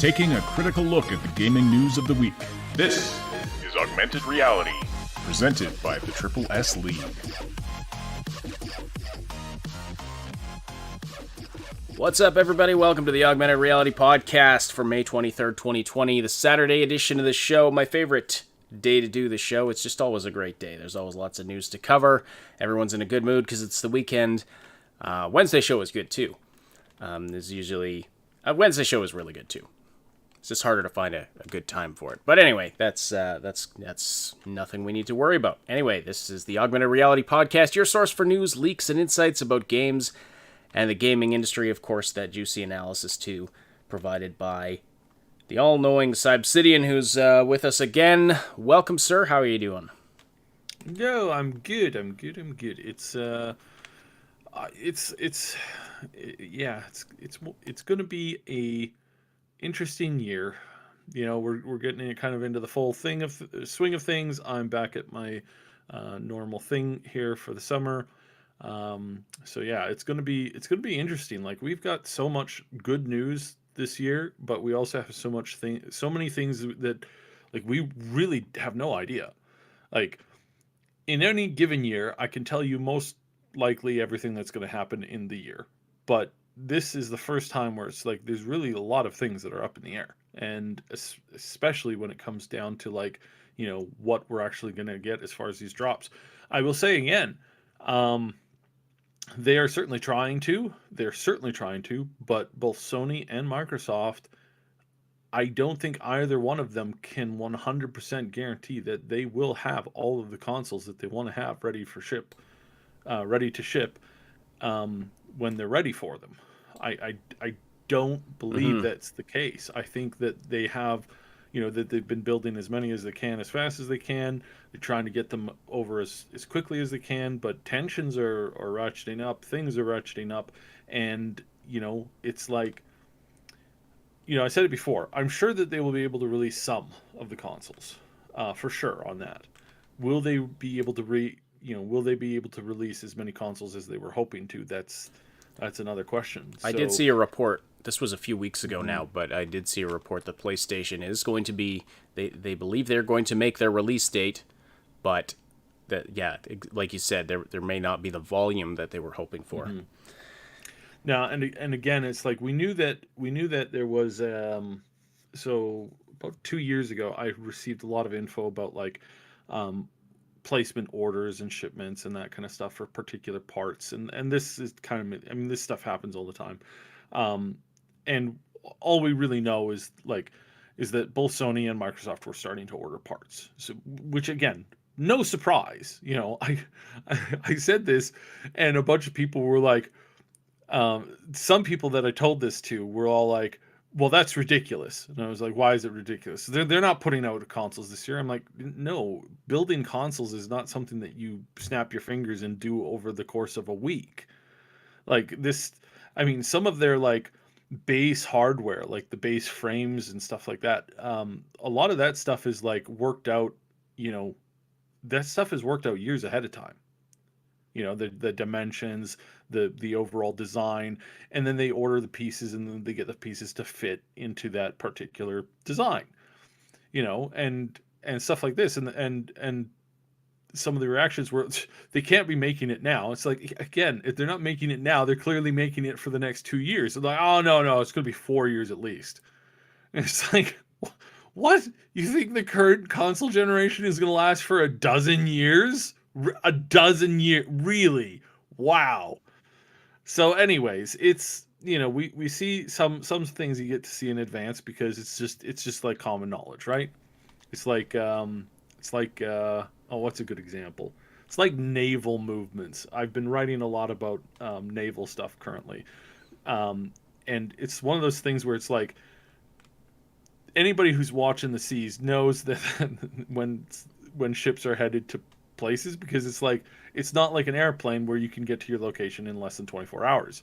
taking a critical look at the gaming news of the week. This is Augmented Reality, presented by the Triple S League. What's up, everybody? Welcome to the Augmented Reality Podcast for May 23rd, 2020, the Saturday edition of the show. My favorite day to do the show. It's just always a great day. There's always lots of news to cover. Everyone's in a good mood because it's the weekend. Wednesday show is good, too. There's usually... Wednesday show is really good, too. It's just harder to find a good time for it. But anyway, that's nothing we need to worry about. Anyway, this is the Augmented Reality Podcast, your source for news, leaks, and insights about games and the gaming industry. Of course, that juicy analysis, too, provided by the all-knowing Cybsidian, who's with us again. Welcome, sir. How are you doing? No, I'm good. It's going to be a interesting year. You know, we're getting kind of into the full swing of things. I'm back at my normal thing here for the summer. So yeah, it's going to be interesting. Like, we've got so much good news this year, but we also have so many things that, like, we really have no idea. Like, in any given year, I can tell you most likely everything that's going to happen in the year, but this is the first time where it's like there's really a lot of things that are up in the air, and especially when it comes down to, like, you know, what we're actually going to get as far as these drops. I will say again, they're certainly trying to, but both Sony and Microsoft, I don't think either one of them can 100% guarantee that they will have all of the consoles that they want to have ready to ship when they're ready for them. I don't believe that's the case. I think that they have, you know, that they've been building as many as they can as fast as they can. They're trying to get them over as quickly as they can, but tensions are ratcheting up, things are ratcheting up, and, you know, it's like, you know, I said it before, I'm sure that they will be able to release some of the consoles, for sure on that. Will they be able to release as many consoles as they were hoping to? That's another question. I did see a report. This was a few weeks ago now, but I did see a report that PlayStation is going to be, they believe they're going to make their release date, but that, yeah, like you said, there may not be the volume that they were hoping for. Mm-hmm. Now, and again, it's like we knew that there was so about 2 years ago, I received a lot of info about, like, placement orders and shipments and that kind of stuff for particular parts, and this is kind of, I mean, this stuff happens all the time, and all we really know is that both Sony and Microsoft were starting to order parts. So, which, again, no surprise. You know, I said this, and a bunch of people were like, some people that I told this to were all like, well, that's ridiculous. And I was like, why is it ridiculous? They're not putting out consoles this year. I'm like, no, building consoles is not something that you snap your fingers and do over the course of a week. Like this, I mean, some of their, like, base hardware, like the base frames and stuff like that, a lot of that stuff is, like, worked out, you know, that stuff is worked out years ahead of time. You know, the dimensions, the overall design, and then they order the pieces, and then they get the pieces to fit into that particular design. You know, and stuff like this, and some of the reactions were, they can't be making it now. It's like, again, if they're not making it now, they're clearly making it for the next 2 years. They're like, oh no, it's going to be 4 years at least. And it's like, what? You think the current console generation is going to last for a dozen years? A dozen years, really? Wow. So anyways, it's, you know, we see some things you get to see in advance because it's just like common knowledge, right? It's like what's a good example? It's like naval movements. I've been writing a lot about naval stuff currently, and it's one of those things where it's like, anybody who's watching the seas knows that when ships are headed to places, because it's like, it's not like an airplane where you can get to your location in less than 24 hours.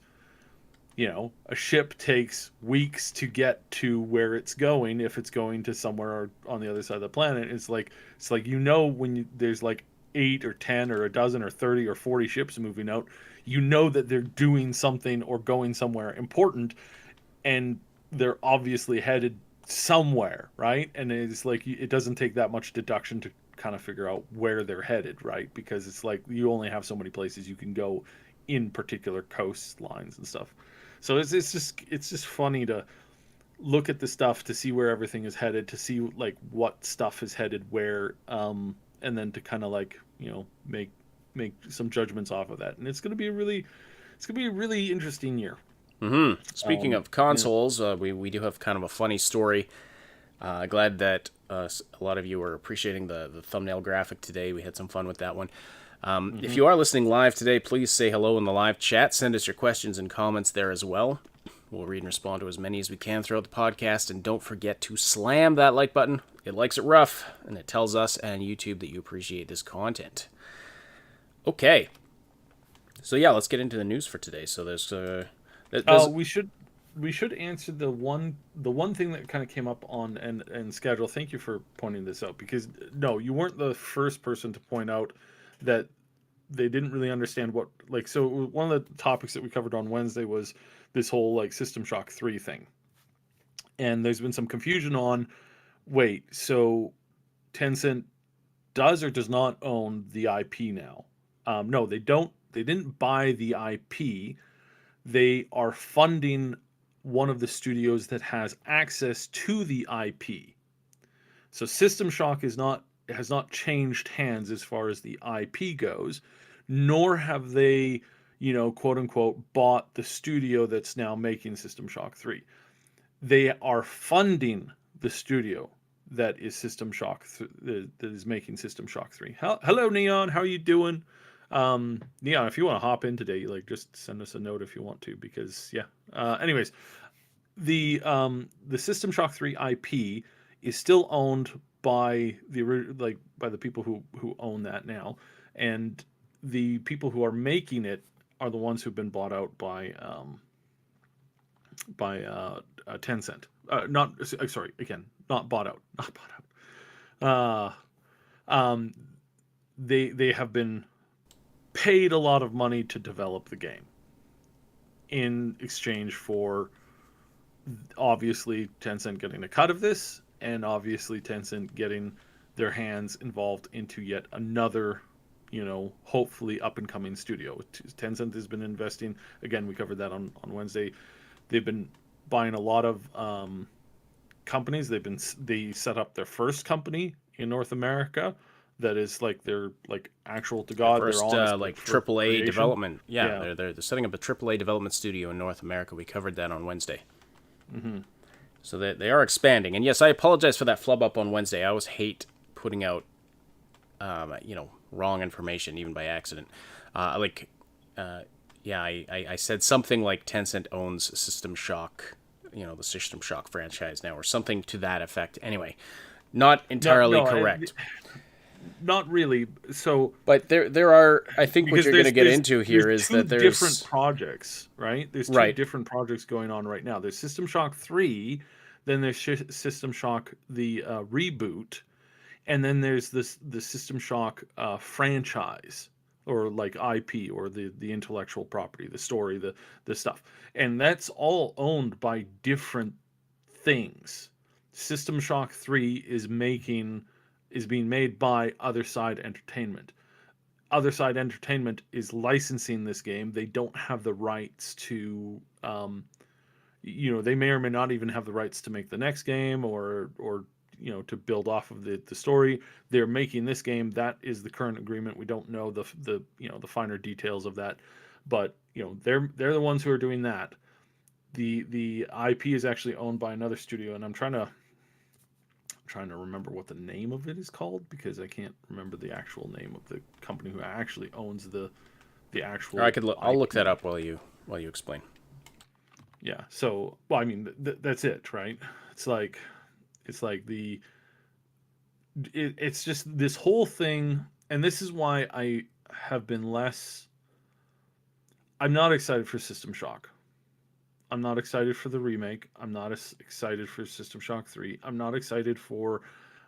You know, a ship takes weeks to get to where it's going, if it's going to somewhere on the other side of the planet. It's like, you know, when there's like 8 or 10 or a dozen or 30 or 40 ships moving out, you know that they're doing something or going somewhere important, and they're obviously headed somewhere, right? And it's like it doesn't take that much deduction to kind of figure out where they're headed, right? Because it's like you only have so many places you can go in particular coastlines and stuff. So it's just funny to look at the stuff to see where everything is headed, to see like what stuff is headed where, and then to kind of like make some judgments off of that. And it's gonna be a really interesting year. Speaking of consoles, we do have kind of a funny story. Glad that a lot of you are appreciating the thumbnail graphic today. We had some fun with that one. If you are listening live today, please say hello in the live chat. Send us your questions and comments there as well. We'll read and respond to as many as we can throughout the podcast. And don't forget to slam that like button. It likes it rough, and it tells us and YouTube that you appreciate this content. Okay. So yeah, let's get into the news for today. So there's We should answer the one thing that kind of came up on and schedule. Thank you for pointing this out, because no, you weren't the first person to point out that they didn't really understand what, like, so one of the topics that we covered on Wednesday was this whole like System Shock 3 thing. And there's been some confusion on, wait, so Tencent does or does not own the IP now? No, they don't. They didn't buy the IP. They are funding one of the studios that has access to the IP. So System Shock has not changed hands as far as the IP goes, nor have they, quote unquote, bought the studio that's now making System Shock 3. They are funding the studio that is that is making System Shock 3. Hello, Neon. How are you doing? Neon, if you want to hop in today, like, just send us a note if you want to, because yeah. Anyways, the System Shock 3 IP is still owned by the people who own that now, and the people who are making it are the ones who've been bought out by Tencent. Not bought out. They have been paid a lot of money to develop the game in exchange for obviously Tencent getting a cut of this, and obviously Tencent getting their hands involved into yet another, hopefully up and coming studio. Tencent has been investing, again, we covered that on Wednesday. They've been buying a lot of companies. They set up their first company in North America that is like their like actual to God, first like AAA creation. development. Yeah, they're setting up a AAA development studio in North America. We covered that on Wednesday. So they are expanding. And yes, I apologize for that flub up on Wednesday. I always hate putting out wrong information, even by accident. I said something like Tencent owns System Shock, the System Shock franchise now, or something to that effect. Anyway, not entirely correct. Not really. So, but there are. I think what you're going to get into here is that there's different projects, right? There's two different projects going on right now. There's System Shock 3, then there's System Shock the reboot, and then there's the System Shock franchise, or like IP, or the intellectual property, the story, the stuff, and that's all owned by different things. System Shock 3 is being made by Other Side Entertainment. Other Side Entertainment is licensing this game. They don't have the rights to, they may or may not even have the rights to make the next game, or to build off of the story. They're making this game. That is the current agreement. We don't know the finer details of that, but they're the ones who are doing that. The IP is actually owned by another studio, and I'm trying to remember what the name of it is called, because I can't remember the actual name of the company who actually owns the actual. Or I'll look that up while you explain. Yeah. So, well, I mean, that's it, right? It's like it's just this whole thing, and this is why I have been less. I'm not excited for System Shock. I'm not excited for the remake. I'm not excited for System Shock 3. I'm not excited for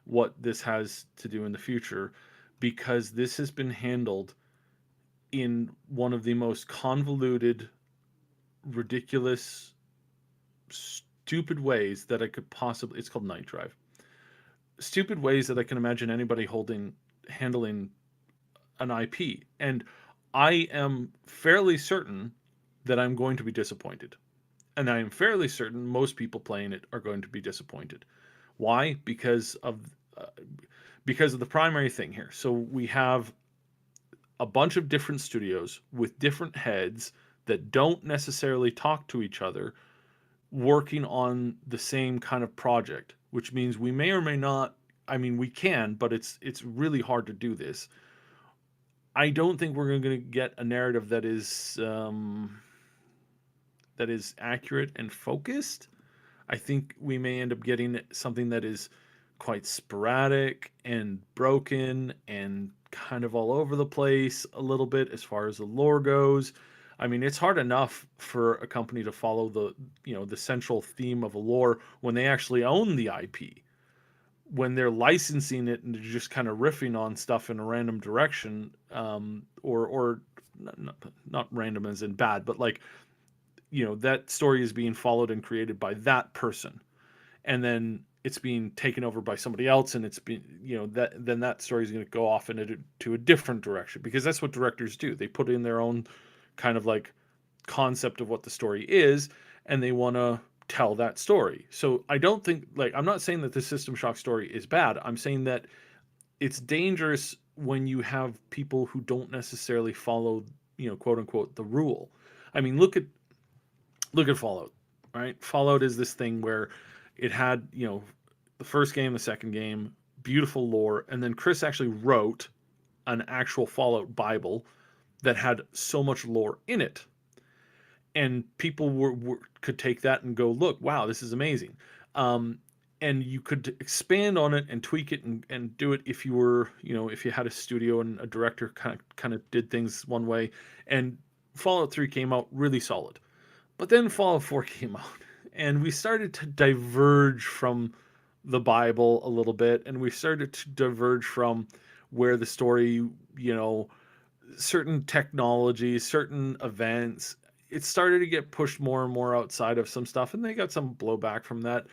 what this has to do in the future, because this has been handled in one of the most convoluted, ridiculous, stupid ways that I could possibly, it's called Night Drive, stupid ways that I can imagine anybody handling an IP. And I am fairly certain that I'm going to be disappointed. And I am fairly certain most people playing it are going to be disappointed. Why? Because of the primary thing here. So we have a bunch of different studios with different heads that don't necessarily talk to each other working on the same kind of project, which means we may or may not, I mean, we can, but it's really hard to do this. I don't think we're going to get a narrative that is accurate and focused. I think we may end up getting something that is quite sporadic and broken and kind of all over the place a little bit as far as the lore goes. I mean, it's hard enough for a company to follow the central theme of a lore when they actually own the IP. When they're licensing it and they're just kind of riffing on stuff in a random direction, or not random as in bad, but like, that story is being followed and created by that person, and then it's being taken over by somebody else, and it's been, then that story is going to go off to a different direction, because that's what directors do. They put in their own kind of like concept of what the story is, and they want to tell that story. So I don't think, like, I'm not saying that the System Shock story is bad. I'm saying that it's dangerous when you have people who don't necessarily follow, quote unquote, the rule. I mean, look at Fallout, right? Fallout is this thing where it had, the first game, the second game, beautiful lore, and then Chris actually wrote an actual Fallout Bible that had so much lore in it. And people could take that and go, look, wow, this is amazing. And you could expand on it and tweak it and do it if you were, if you had a studio and a director kind of did things one way. And Fallout 3 came out really solid. But then Fallout 4 came out, and we started to diverge from the Bible a little bit, and we started to diverge from where the story, certain technologies, certain events, it started to get pushed more and more outside of some stuff, and they got some blowback from that.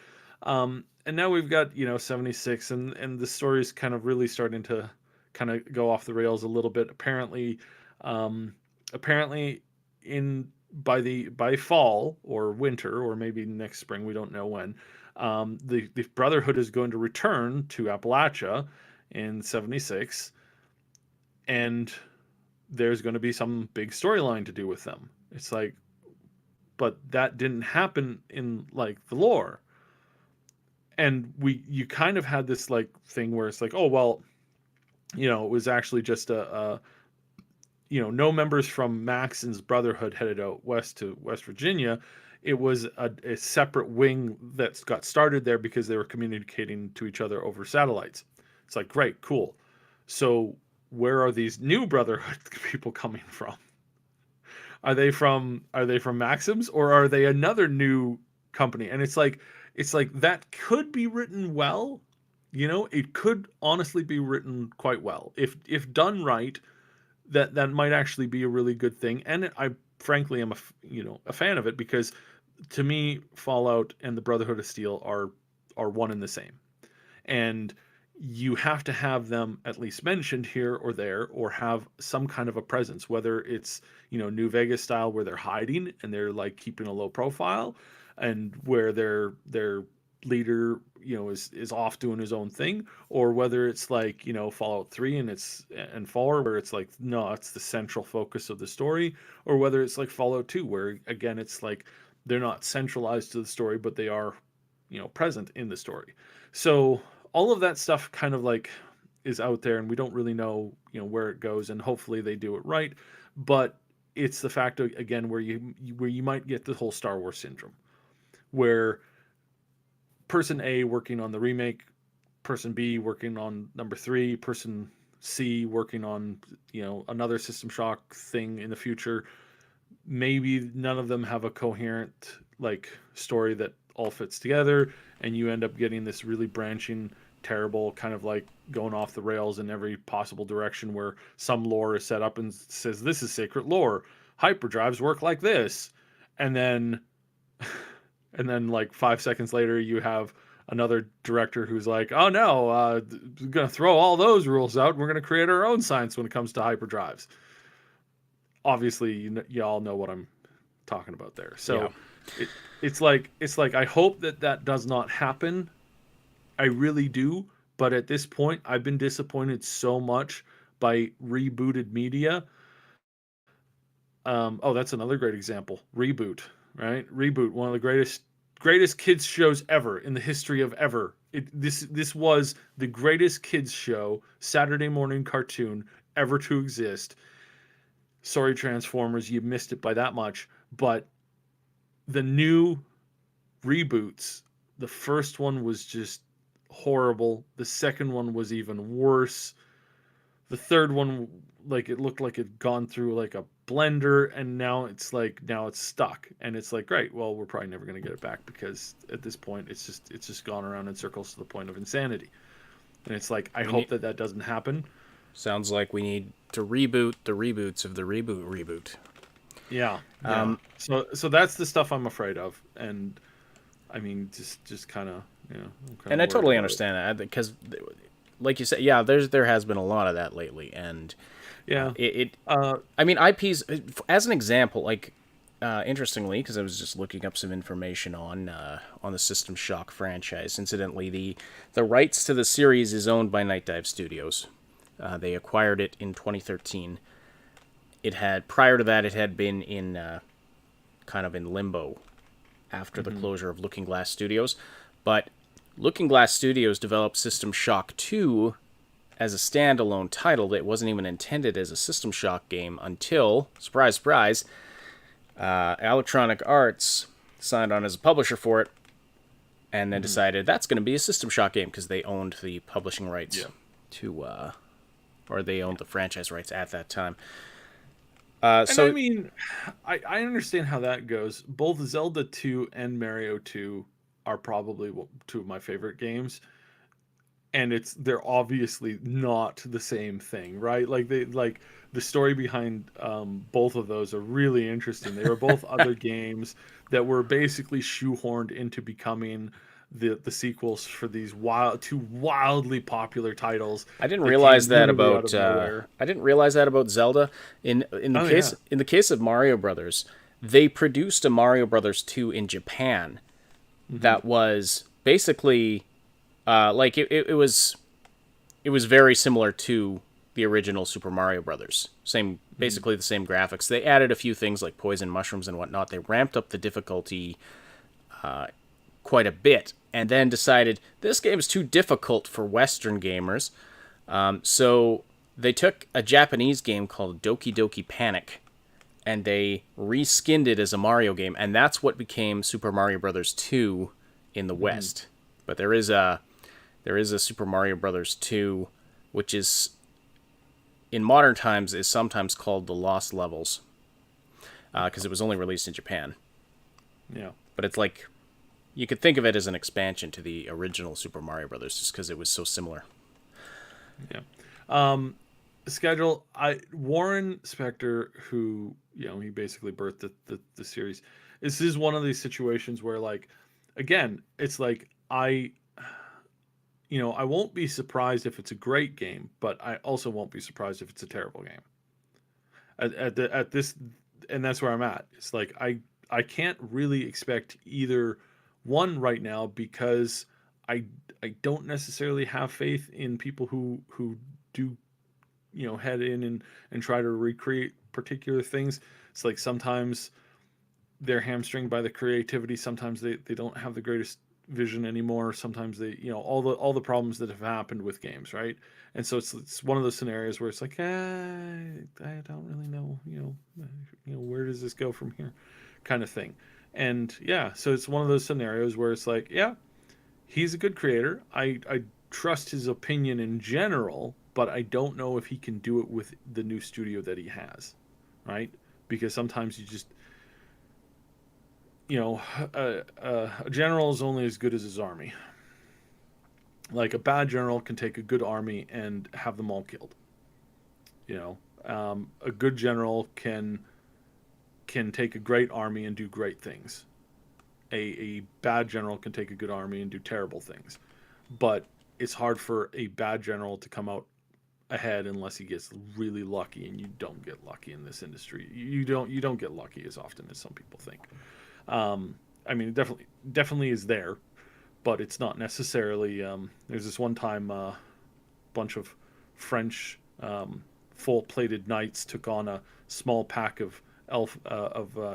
And now we've got, 76, and the story's kind of really starting to kind of go off the rails a little bit. Apparently by fall or winter, or maybe next spring, we don't know when, the Brotherhood is going to return to Appalachia in 76, and there's going to be some big storyline to do with them. It's like, but that didn't happen in like the lore. And you kind of had this like thing where it's like, oh, well, it was actually just no members from Maxon's Brotherhood headed out west to West Virginia. It was a separate wing that got started there because they were communicating to each other over satellites. It's like, great, cool. So where are these new Brotherhood people coming from? Are they from Maxim's, or are they another new company? And it's like that could be written well. It could honestly be written quite well if done right. That might actually be a really good thing. And I frankly am a fan of it, because to me, Fallout and the Brotherhood of Steel are one and the same. And you have to have them at least mentioned here or there, or have some kind of a presence, whether it's, New Vegas style, where they're hiding and they're like keeping a low profile, and where their leader, is off doing his own thing, or whether it's like, Fallout 3 and 4, where it's like, no, it's the central focus of the story, or whether it's like Fallout 2, where again, it's like they're not centralized to the story, but they are, present in the story. So all of that stuff kind of like is out there, and we don't really know, where it goes, and hopefully they do it right. But it's the fact, again, where you might get the whole Star Wars syndrome, where person A working on the remake, person B working on number 3, person C working on, another System Shock thing in the future. Maybe none of them have a coherent like story that all fits together, and you end up getting this really branching, terrible, kind of like going off the rails in every possible direction, where some lore is set up and says, this is sacred lore, hyperdrives work like this, and then And then like 5 seconds later, you have another director who's like, "Oh no, we're gonna throw all those rules out. We're gonna create our own science when it comes to hyperdrives." Obviously, you all know what I'm talking about there. So it's like I hope that does not happen. I really do. But at this point, I've been disappointed so much by rebooted media. Oh, that's another great example. Reboot, right? Reboot, one of the greatest kids shows ever in the history of ever. This was the greatest kids show, Saturday morning cartoon ever to exist. Sorry, Transformers, you missed it by that much. But the new reboots, the first one was just horrible. The second one was even worse. The third one, like, it looked like it'd gone through like a blender, and now it's stuck. And it's like, great, well, we're probably never going to get it back, because at this point it's just gone around in circles to the point of insanity. And it's like, I hope that doesn't happen. Sounds like we need to reboot the reboots of the reboot. Yeah. So that's the stuff I'm afraid of. And I mean, just kind of, and I totally understand that, because, like you said, yeah, there has been a lot of that lately, and yeah, I mean, IPs, as an example, like, interestingly, because I was just looking up some information on the System Shock franchise. Incidentally, the rights to the series is owned by Night Dive Studios. They acquired it in 2013. Prior to that, it had been in kind of in limbo after the closure of Looking Glass Studios. But Looking Glass Studios developed System Shock 2 as a standalone title that wasn't even intended as a System Shock game until, surprise, surprise, Electronic Arts signed on as a publisher for it, and then decided that's going to be a System Shock game, because they owned the publishing rights to, or they owned the franchise rights at that time. So I mean, I understand how that goes. Both Zelda 2 and Mario 2 are probably two of my favorite games, and they're obviously not the same thing, right? Like the story behind both of those are really interesting. They were both other games that were basically shoehorned into becoming the sequels for these two wildly popular titles. I didn't realize that about Zelda. In the case of Mario Brothers, they produced a Mario Brothers 2 in Japan that was basically like it was very similar to the original Super Mario Brothers. Basically the same graphics. They added a few things like poison mushrooms and whatnot. They ramped up the difficulty quite a bit, and then decided this game is too difficult for Western gamers. So they took a Japanese game called Doki Doki Panic, and they reskinned it as a Mario game, and that's what became Super Mario Brothers 2 in the West. But there is a Super Mario Brothers 2, which is, in modern times, is sometimes called the Lost Levels, because it was only released in Japan. Yeah. But it's like, you could think of it as an expansion to the original Super Mario Brothers, just because it was so similar. Yeah. Schedule. Warren Spector, who he basically birthed the series. This is one of these situations where, like, again, it's like I won't be surprised if it's a great game, but I also won't be surprised if it's a terrible game. At this, and that's where I'm at. It's like I can't really expect either one right now, because I don't necessarily have faith in people who do head in and try to recreate particular things. It's like sometimes they're hamstringed by the creativity, sometimes they don't have the greatest vision anymore, sometimes they all the problems that have happened with games, right? And so it's one of those scenarios where it's like, I don't really know where does this go from here, kind of thing. And so it's one of those scenarios where it's like, he's a good creator, I trust his opinion in general, but I don't know if he can do it with the new studio that he has, right? Because sometimes you just a general is only as good as his army. Like, a bad general can take a good army and have them all killed. A good general can take a great army and do great things. A bad general can take a good army and do terrible things, but it's hard for a bad general to come out ahead unless he gets really lucky, and you don't get lucky in this industry. You don't get lucky as often as some people think. I mean, it definitely is there, but it's not necessarily. There's this one time, bunch of French full-plated knights took on a small pack of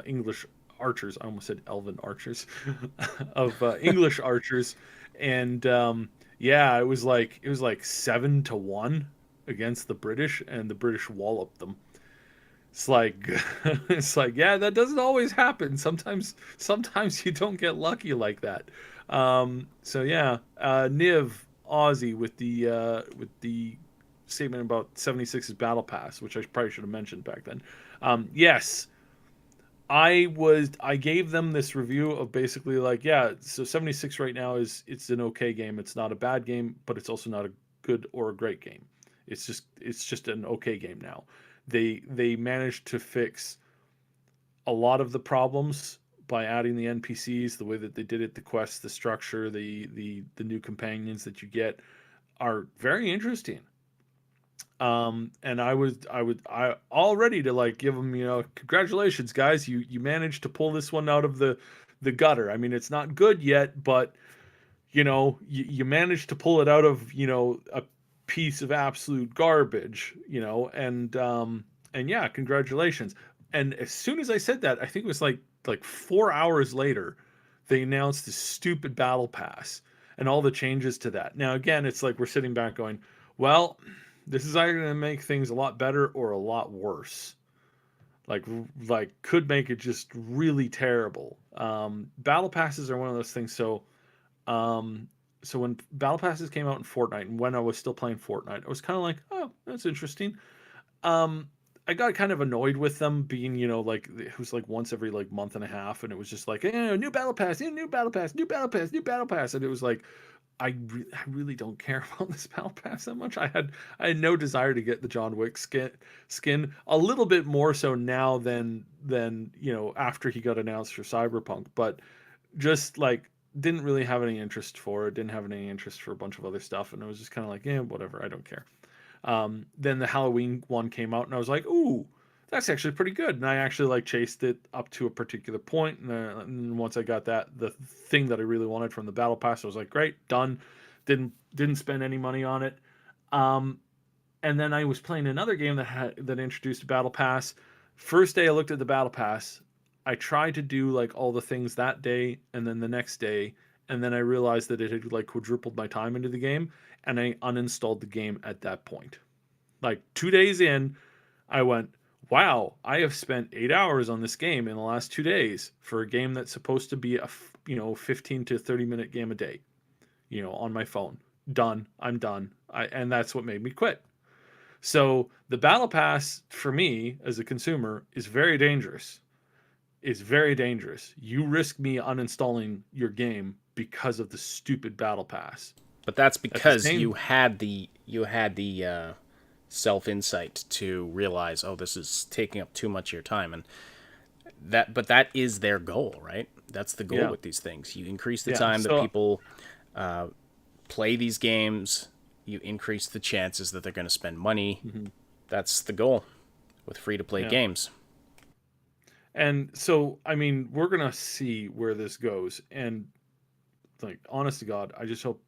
English archers. I almost said elven archers, of English archers, and yeah, it was like 7-1 against the British, and the British walloped them. It's like it's like, yeah, that doesn't always happen. Sometimes you don't get lucky like that. So yeah, Niv Aussie with the statement about 76's battle pass, which I probably should have mentioned back then. Yes, I gave them this review of basically like, yeah, so 76 right now it's an okay game. It's not a bad game, but it's also not a good or a great game. It's just an okay game now. They managed to fix a lot of the problems by adding the NPCs, the way that they did it, the quests, the structure, the new companions that you get are very interesting. And I all ready to like give them, congratulations guys, you managed to pull this one out of the gutter. I mean, it's not good yet, but you managed to pull it out of, a piece of absolute garbage, and yeah, congratulations. And as soon as I said that, I think it was like 4 hours later, they announced this stupid battle pass and all the changes to that. Now, again, it's like we're sitting back going, well, this is either going to make things a lot better or a lot worse. Like could make it just really terrible. Battle passes are one of those things. So when battle passes came out in Fortnite, and when I was still playing Fortnite, I was kind of like, oh, that's interesting. I got kind of annoyed with them being, like it was like once every like month and a half, and it was just like, new battle pass, new battle pass, new battle pass, new battle pass, and it was like, I really don't care about this battle pass that much. I had no desire to get the John Wick skin a little bit more so now than after he got announced for Cyberpunk, but just like didn't really have any interest for it. Didn't have any interest for a bunch of other stuff, and it was just kind of like, yeah, whatever, I don't care. Then the Halloween one came out, and I was like, ooh, that's actually pretty good. And I actually like chased it up to a particular point, and once I got the thing that I really wanted from the battle pass, I was like, great, done. Didn't spend any money on it. And then I was playing another game that introduced a battle pass. First day I looked at the battle pass, I tried to do like all the things that day, and then the next day, and then I realized that it had like quadrupled my time into the game, and I uninstalled the game at that point. Like 2 days in, I went, wow, I have spent 8 hours on this game in the last 2 days for a game that's supposed to be a 15 to 30 minute game a day, on my phone. Done. I'm done. And that's what made me quit. So the battle pass for me as a consumer is very dangerous. It's very dangerous. You risk me uninstalling your game because of the stupid battle pass. But that's because you had the self-insight to realize, oh, this is taking up too much of your time, and that is their goal, right? That's the goal with these things. You increase the time that people play these games, you increase the chances that they're going to spend money. Mm-hmm. That's the goal with free-to-play games. And so, I mean, we're going to see where this goes, and like, honest to God, I just hope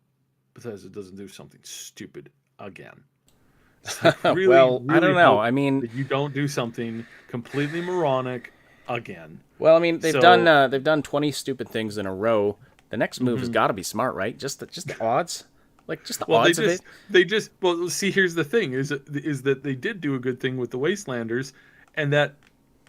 Bethesda doesn't do something stupid again. Really, well, really I don't know. I mean, that you don't do something completely moronic again. Well, I mean, they've done 20 stupid things in a row. The next move has got to be smart, right? Just the odds, like just the odds of it. Well, see, here's the thing: is that they did do a good thing with the Wastelanders, and that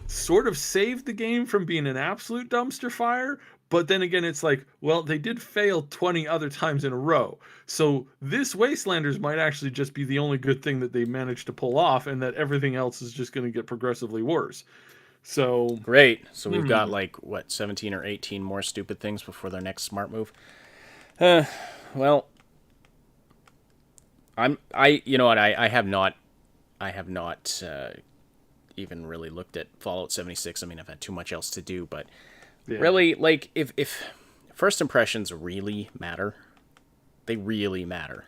sort of saved the game from being an absolute dumpster fire. But then again, it's like, well, they did fail 20 other times in a row. So this Wastelanders might actually just be the only good thing that they managed to pull off, and that everything else is just going to get progressively worse. So great. So we've got 17 or 18 more stupid things before their next smart move. Well, I have not even really looked at Fallout 76. I mean, I've had too much else to do, but Yeah. Really, like, if first impressions really matter, they really matter.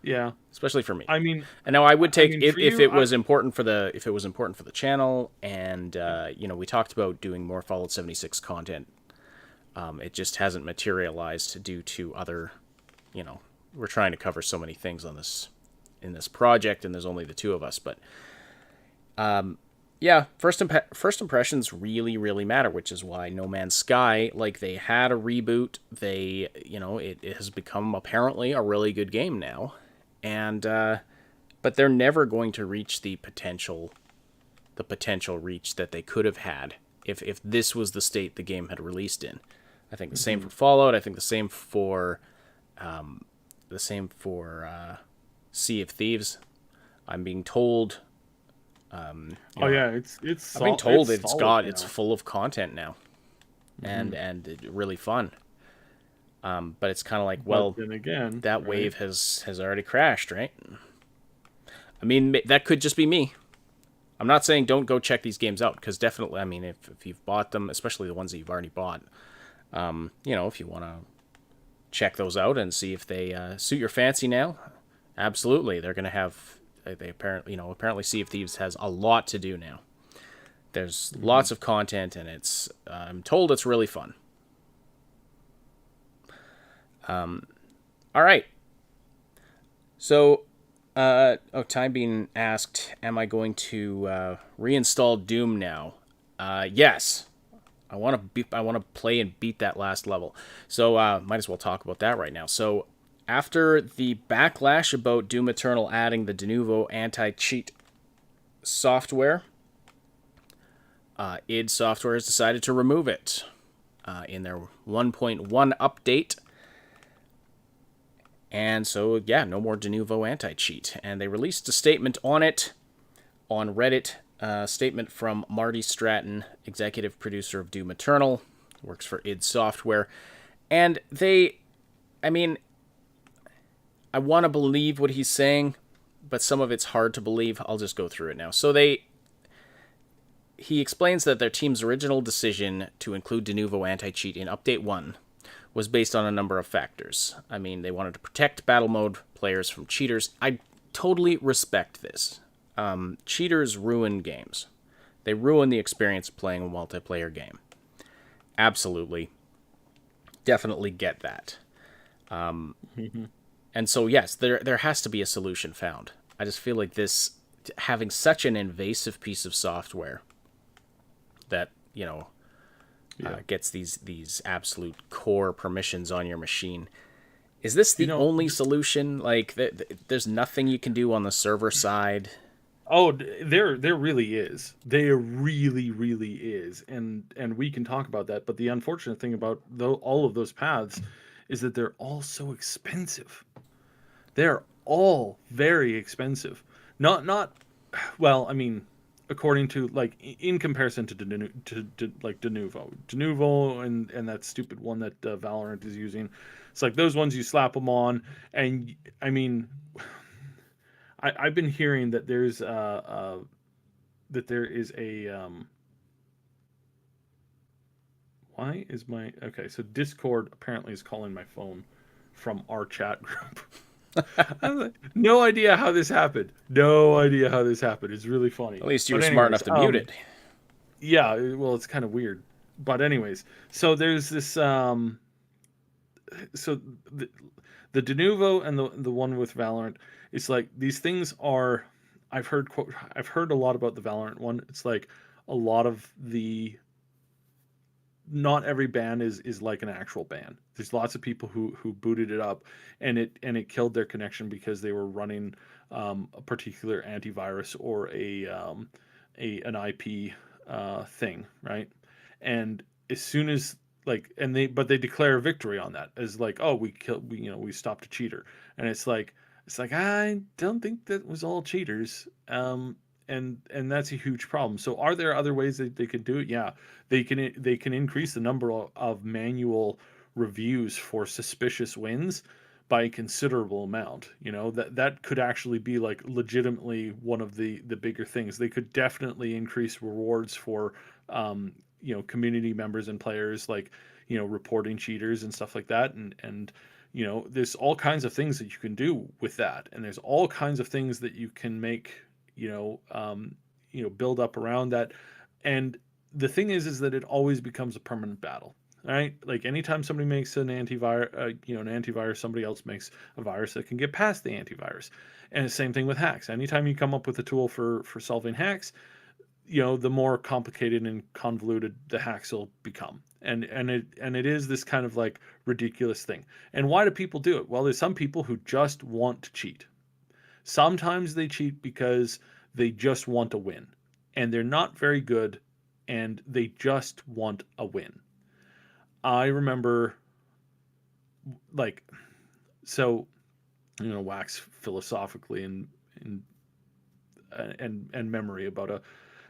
Yeah. Especially for me. I mean, and now I would take for if you, it was important for the channel, and we talked about doing more Fallout 76 content. It just hasn't materialized due to other, we're trying to cover so many things in this project, and there's only the two of us. But yeah, first impressions really, really matter, which is why No Man's Sky, like, they had a reboot. They, it has become apparently a really good game now, and but they're never going to reach the potential reach that they could have had if this was the state the game had released in. I think the same for Fallout. I think the same for Sea of Thieves. I'm being told. it's. I've been told it's now. full of content now, and really fun. But it's kind of like, well, But then again, that right? wave has already crashed, right? I mean, that could just be me. I'm not saying don't go check these games out, because definitely, I mean, if you've bought them, especially the ones that you've already bought, if you want to check those out and see if they suit your fancy now, absolutely. They're going to have, apparently Sea of Thieves has a lot to do now. There's lots of content, and it's, I'm told it's really fun. All right. So, time being asked, am I going to reinstall Doom now? Yes. I want to play and beat that last level. So, might as well talk about that right now. So, after the backlash about Doom Eternal adding the Denuvo anti-cheat software, id Software has decided to remove it in their 1.1 update. And so, yeah, no more Denuvo anti-cheat. And they released a statement on it on Reddit. Statement from Marty Stratton, executive producer of Doom Eternal, works for id Software. And I want to believe what he's saying, but some of it's hard to believe. I'll just go through it now. So he explains that their team's original decision to include Denuvo anti-cheat in Update 1 was based on a number of factors. I mean, they wanted to protect battle mode players from cheaters. I totally respect this. Cheaters ruin games. They ruin the experience of playing a multiplayer game. Absolutely. Definitely get that. And so, yes, there has to be a solution found. I just feel like this, having such an invasive piece of software that, gets these absolute core permissions on your machine. Is this the only solution? Like, there's nothing you can do on the server side? Oh, there really is. There really, really is, and we can talk about that. But the unfortunate thing about all of those paths is that they're all so expensive. They're all very expensive. Not well. I mean, according to, like, in comparison to Denuvo, and that stupid one that Valorant is using. It's like those ones you slap them on, and I mean, I've been hearing that there is a why is my okay? So Discord apparently is calling my phone from our chat group. I'm like, no idea how this happened. No idea how this happened. It's really funny. At least you were smart enough to mute it. Yeah, well, it's kind of weird. But anyways, so there's this so the Denuvo and the one with Valorant, it's like these things are, I've heard a lot about the Valorant one. It's like a lot of the, not every ban is like an actual ban. There's lots of people who booted it up, and it killed their connection because they were running a particular antivirus or an IP thing, right? And as soon as, like, they declare victory on that as like, oh, we stopped a cheater, and it's like I don't think that was all cheaters. And that's a huge problem. So are there other ways that they could do it? Yeah, they can increase the number of manual reviews for suspicious wins by a considerable amount. That could actually be, like, legitimately one of the bigger things. They could definitely increase rewards for community members and players, like, reporting cheaters and stuff like that. And there's all kinds of things that you can do with that. And there's all kinds of things that you can make, build up around that. And the thing is that it always becomes a permanent battle, right? Like anytime somebody makes an antivirus, somebody else makes a virus that can get past the antivirus. And the same thing with hacks. Anytime you come up with a tool for solving hacks, the more complicated and convoluted the hacks will become. And it is this kind of like ridiculous thing. And why do people do it? Well, there's some people who just want to cheat. Sometimes they cheat because they just want to win, and they're not very good, and they just want a win. I remember, like, so, wax philosophically and memory about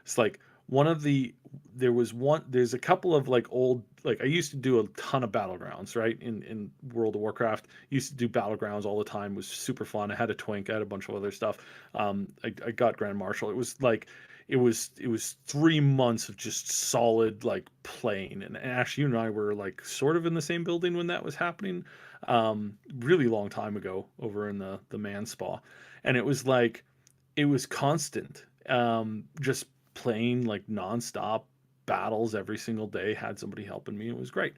it's like there's a couple of like old, like I used to do a ton of battlegrounds, right? In World of Warcraft, used to do battlegrounds all the time. It was super fun. I had a twink, I had a bunch of other stuff. I got Grand Marshal. It was like, it was 3 months of just solid like playing. And Ash, you and I were like sort of in the same building when that was happening, really long time ago over in the man spa. And it was like, it was constant, just playing like nonstop battles every single day, had somebody helping me. It was great.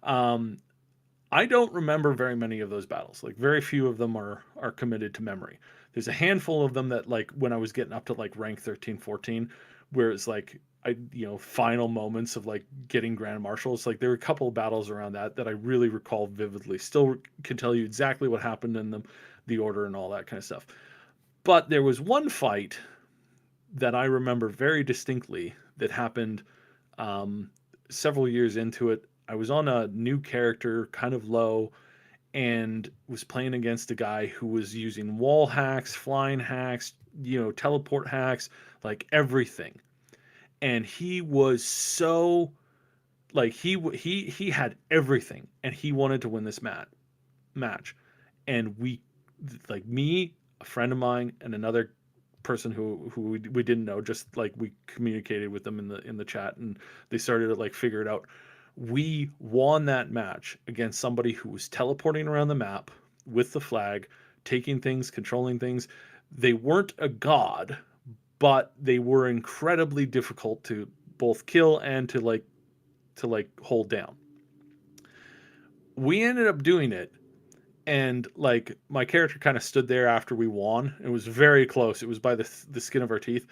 I don't remember very many of those battles. Like very few of them are committed to memory. There's a handful of them that, like, when I was getting up to like rank 13, 14, where it's like, final moments of like getting Grand Marshal. It's like there were a couple of battles around that I really recall vividly. Still can tell you exactly what happened in them, the order and all that kind of stuff. But there was one fight that I remember very distinctly that happened several years into it. I was on a new character, kind of low, and was playing against a guy who was using wall hacks, flying hacks, teleport hacks, like everything. And he was so, like, he had everything, and he wanted to win this match. And we, like, me, a friend of mine, and another person who we didn't know, just like we communicated with them in the chat, and they started to like figure it out. We won that match against somebody who was teleporting around the map with the flag, taking things, controlling things. They weren't a god, but they were incredibly difficult to both kill and to hold down. We ended up doing it, and like my character kind of stood there after we won. It was very close. It was by the skin of our teeth.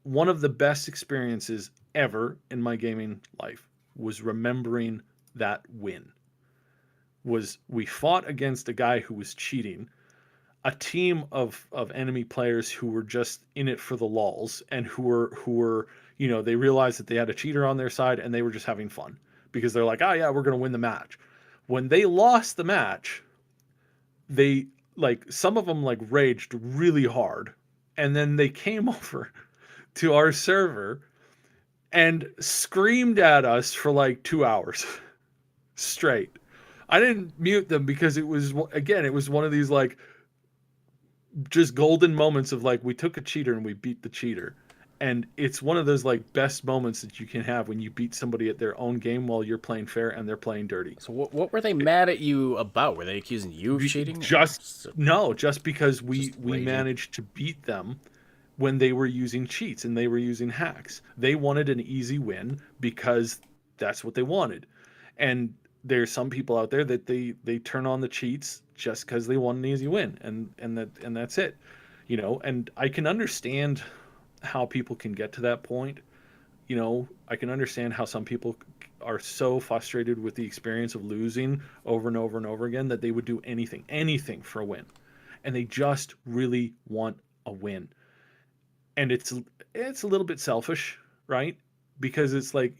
One of the best experiences ever in my gaming life was remembering that win. We fought against a guy who was cheating, a team of enemy players who were just in it for the lulz, and who were they realized that they had a cheater on their side, and they were just having fun because they're like, oh yeah, we're going to win the match. When they lost the match, they, like, some of them like raged really hard, and then they came over to our server and screamed at us for like 2 hours straight. I didn't mute them because it was one of these like just golden moments of like, we took a cheater and we beat the cheater. And it's one of those like best moments that you can have when you beat somebody at their own game while you're playing fair and they're playing dirty. So what were they mad at you about? Were they accusing you of cheating? Just because we managed to beat them when they were using cheats and they were using hacks. They wanted an easy win because that's what they wanted. And there's some people out there that they turn on the cheats just because they want an easy win, and that's it. And I can understand how people can get to that point. I can understand how some people are so frustrated with the experience of losing over and over and over again that they would do anything for a win. And they just really want a win. And it's a little bit selfish, right? Because it's like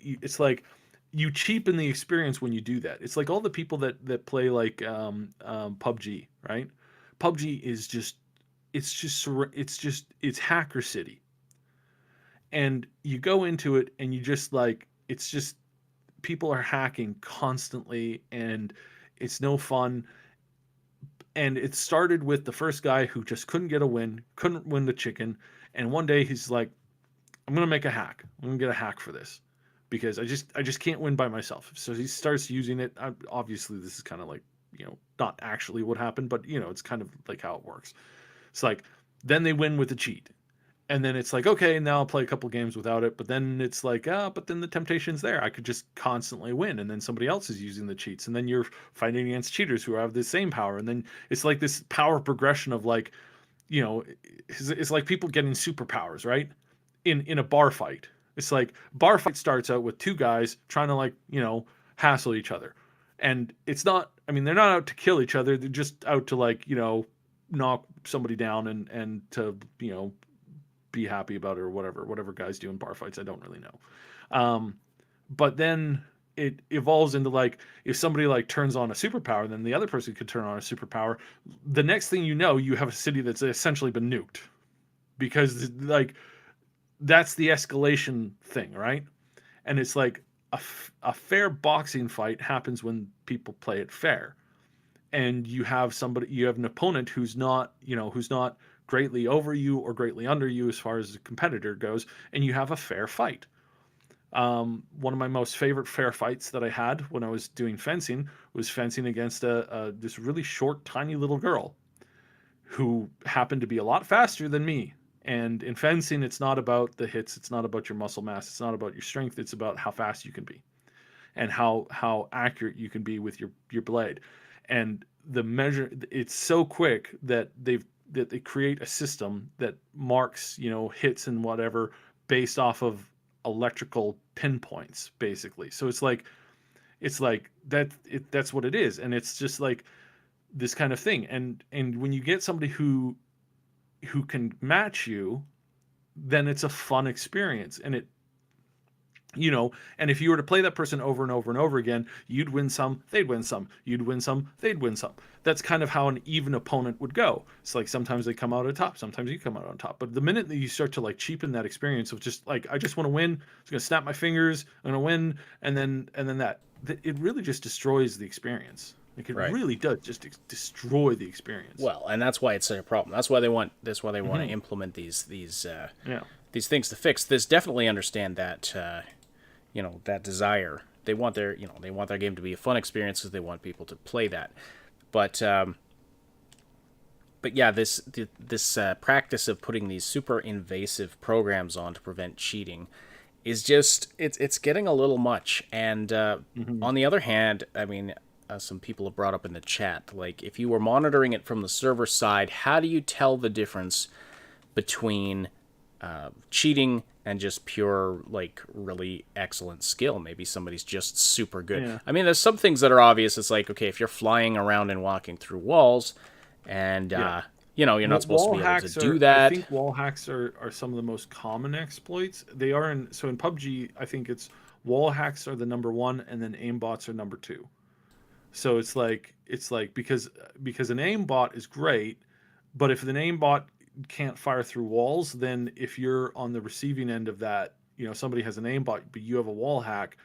you cheapen the experience when you do that. It's like all the people that play like PUBG, right? PUBG is it's hacker city. And you go into it and you just like, it's just, people are hacking constantly and it's no fun. And it started with the first guy who just couldn't get a win, couldn't win the chicken. And one day he's like, I'm going to make a hack. I'm going to get a hack for this. because I just can't win by myself. So he starts using it. Obviously, this is kind of like, not actually what happened, but it's kind of like how it works. It's like then they win with a cheat. And then it's like, okay, now I'll play a couple games without it. But then it's like, but then the temptation's there. I could just constantly win. And then somebody else is using the cheats. And then you're fighting against cheaters who have the same power. And then it's like this power progression of like, it's like people getting superpowers, right? In a bar fight. It's like bar fight starts out with two guys trying to like, hassle each other. And it's not, I mean, they're not out to kill each other. They're just out to like, knock somebody down and to, be happy about it or whatever guys do in bar fights. I don't really know. But then it evolves into like, if somebody like turns on a superpower, then the other person could turn on a superpower. The next thing you know, you have a city that's essentially been nuked, because like that's the escalation thing, right? And it's like a fair boxing fight happens when people play it fair. And you have an opponent who's not greatly over you or greatly under you as far as the competitor goes, and you have a fair fight. One of my most favorite fair fights that I had when I was doing fencing was fencing against this really short, tiny little girl who happened to be a lot faster than me. And in fencing, it's not about the hits, it's not about your muscle mass, it's not about your strength, it's about how fast you can be and how accurate you can be with your blade. And the measure, it's so quick that they create a system that marks, hits and whatever based off of electrical pinpoints, basically. So it's like that. That's what it is, and it's just like this kind of thing. And when you get somebody who can match you, then it's a fun experience, and and if you were to play that person over and over and over again, you'd win some, they'd win some, you'd win some, they'd win some. That's kind of how an even opponent would go. It's like sometimes they come out on top, sometimes you come out on top. But the minute that you start to like cheapen that experience of just like, I just want to win, I'm just gonna snap my fingers, I'm gonna win, and then that it really just destroys the experience. Like it really does just destroy the experience. Well, and that's why it's such a problem. That's why they want to implement these things to fix this. Definitely understand that. That desire. They want their game to be a fun experience because they want people to play that. But yeah, this practice of putting these super invasive programs on to prevent cheating is just it's getting a little much. And on the other hand, I mean, some people have brought up in the chat, like if you were monitoring it from the server side, how do you tell the difference between cheating and just pure, like, really excellent skill? Maybe somebody's just super good. Yeah. I mean, there's some things that are obvious. It's like, okay, if you're flying around and walking through walls, and you're not supposed to be able to do that. I think wall hacks are some of the most common exploits. They are in PUBG. I think it's wall hacks are the number one, and then aimbots are number two. So it's like because an aimbot is great, but if an aimbot can't fire through walls, then if you're on the receiving end of that, somebody has an aimbot but you have a wall hack,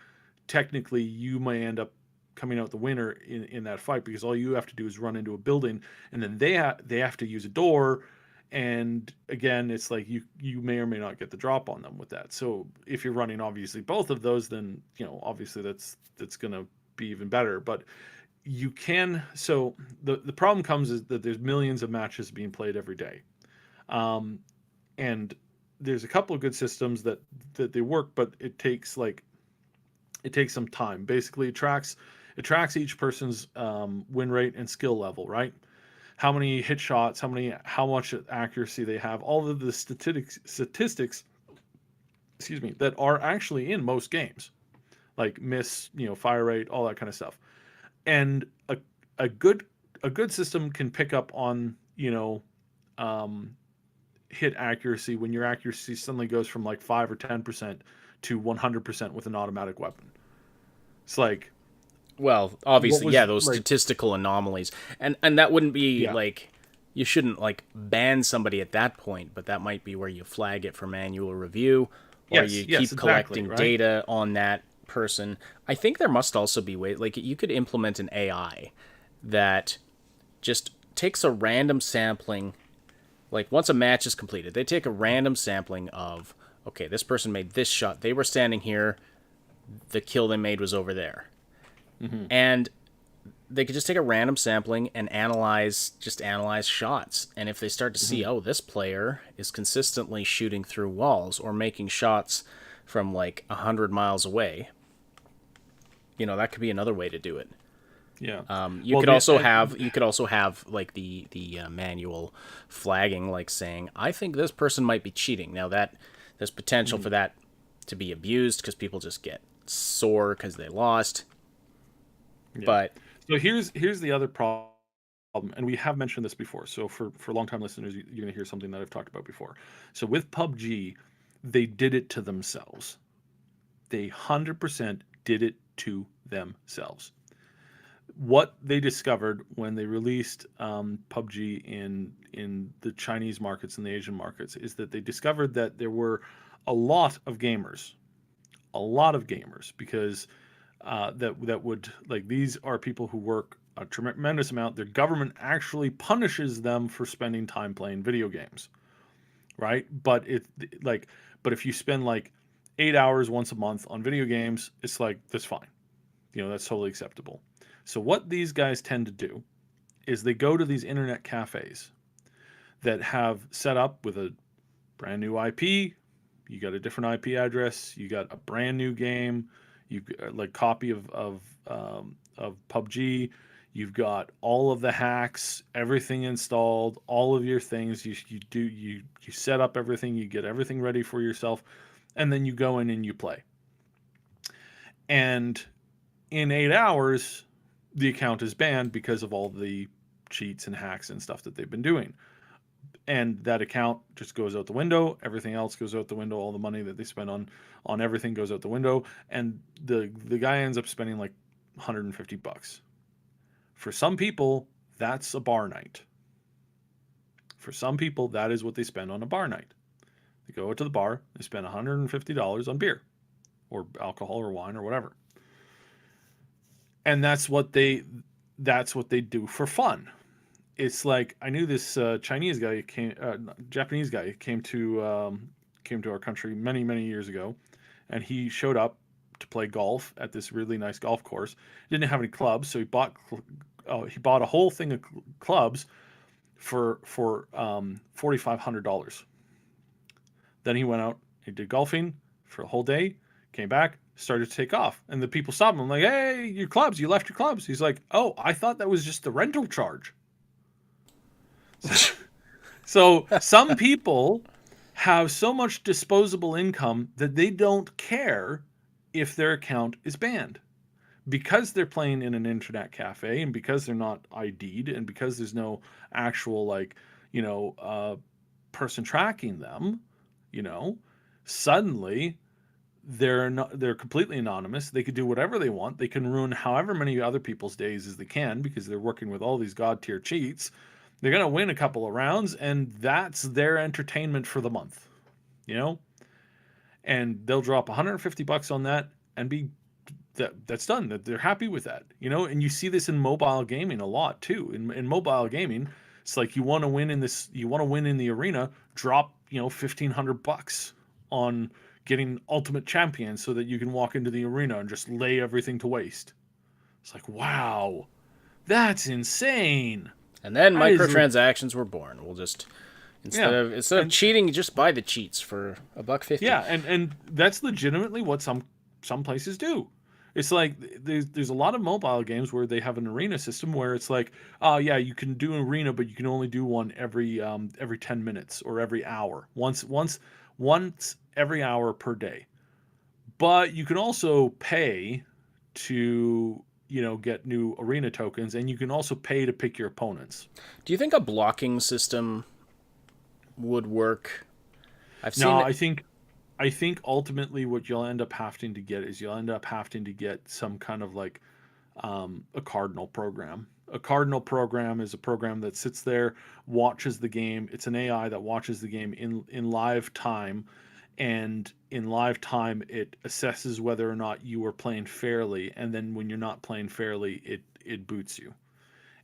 technically you may end up coming out the winner in that fight, because all you have to do is run into a building, and then they have to use a door, and again it's like you may or may not get the drop on them with that. So if you're running obviously both of those, then obviously that's gonna be even better. But you can, so the problem comes is that there's millions of matches being played every day. And there's a couple of good systems that they work, but it takes some time. Basically, it tracks each person's win rate and skill level, right? How many hit shots, how much accuracy they have, all of the statistics, excuse me, that are actually in most games, like miss, fire rate, all that kind of stuff. And a good system can pick up on hit accuracy when your accuracy suddenly goes from like 5 or 10% to 100% with an automatic weapon. It's like, well, obviously, those statistical anomalies, and that wouldn't be like, you shouldn't like ban somebody at that point, but that might be where you flag it for manual review, or you keep collecting data on that person. I think there must also be ways, like you could implement an AI that just takes a random sampling. Like, once a match is completed, they take a random sampling of, okay, this person made this shot. They were standing here the kill they made was over there. And they could just take a random sampling and analyze shots. And if they start to see, oh, this player is consistently shooting through walls or making shots from like 100 miles away, that could be another way to do it. Yeah. You could also have like the manual flagging, like saying, I think this person might be cheating. Now that there's potential for that to be abused because people just get sore because they lost. Yeah. But so here's the other problem, and we have mentioned this before. So for long-time listeners, you're going to hear something that I've talked about before. So with PUBG, they did it to themselves. They 100% did it to themselves. What they discovered when they released PUBG in the Chinese markets and the Asian markets is that they discovered that there were a lot of gamers, because that would, like, these are people who work a tremendous amount. Their government actually punishes them for spending time playing video games, right? But if you spend like 8 hours once a month on video games, it's like, that's fine. That's totally acceptable. So what these guys tend to do is they go to these internet cafes that have set up with a brand new IP. You got a different IP address. You got a brand new game. You've like copy of PUBG. You've got all of the hacks, everything installed, all of your things. You set up everything. You get everything ready for yourself, and then you go in and you play. And in 8 hours, the account is banned because of all the cheats and hacks and stuff that they've been doing. And that account just goes out the window. Everything else goes out the window. All the money that they spend on everything goes out the window. And the guy ends up spending like $150. For some people, that's a bar night. For some people, that is what they spend on a bar night. They go out to the bar, they spend $150 on beer or alcohol or wine or whatever. And that's what they do for fun. It's like, I knew this Japanese guy came to our country many years ago, and he showed up to play golf at this really nice golf course. He didn't have any clubs, so he bought a whole thing of clubs for $4,500. Then he went out, he did golfing for a whole day, came back, started to take off, and the people stopped him. I'm like, hey, your clubs, you left your clubs. He's like, oh, I thought that was just the rental charge. So some people have so much disposable income that they don't care if their account is banned, because they're playing in an internet cafe, and because they're not ID'd, and because there's no actual person tracking them. Suddenly they're completely anonymous. They could do whatever they want. They can ruin however many other people's days as they can, because they're working with all these god tier cheats. They're going to win a couple of rounds, and that's their entertainment for the month, and they'll drop $150 on that and that's done. That they're happy with that, and you see this in mobile gaming a lot too. In mobile gaming, it's like, you want to win in the arena, drop, $1,500 on getting ultimate champion so that you can walk into the arena and just lay everything to waste. It's like, wow, that's insane. And then microtransactions were born. We'll just instead of cheating, just buy the cheats for $1.50. Yeah, and that's legitimately what some places do. It's like there's a lot of mobile games where they have an arena system where it's like, you can do an arena, but you can only do one every 10 minutes or every hour. Once every hour per day. But you can also pay to get new arena tokens, and you can also pay to pick your opponents. Do you think a blocking system would work? I think ultimately what you'll end up having to get is some kind of like a cardinal program. A cardinal program is a program that sits there, watches the game. It's an AI that watches the game in live time. And in live time, it assesses whether or not you are playing fairly, and then when you're not playing fairly, it boots you,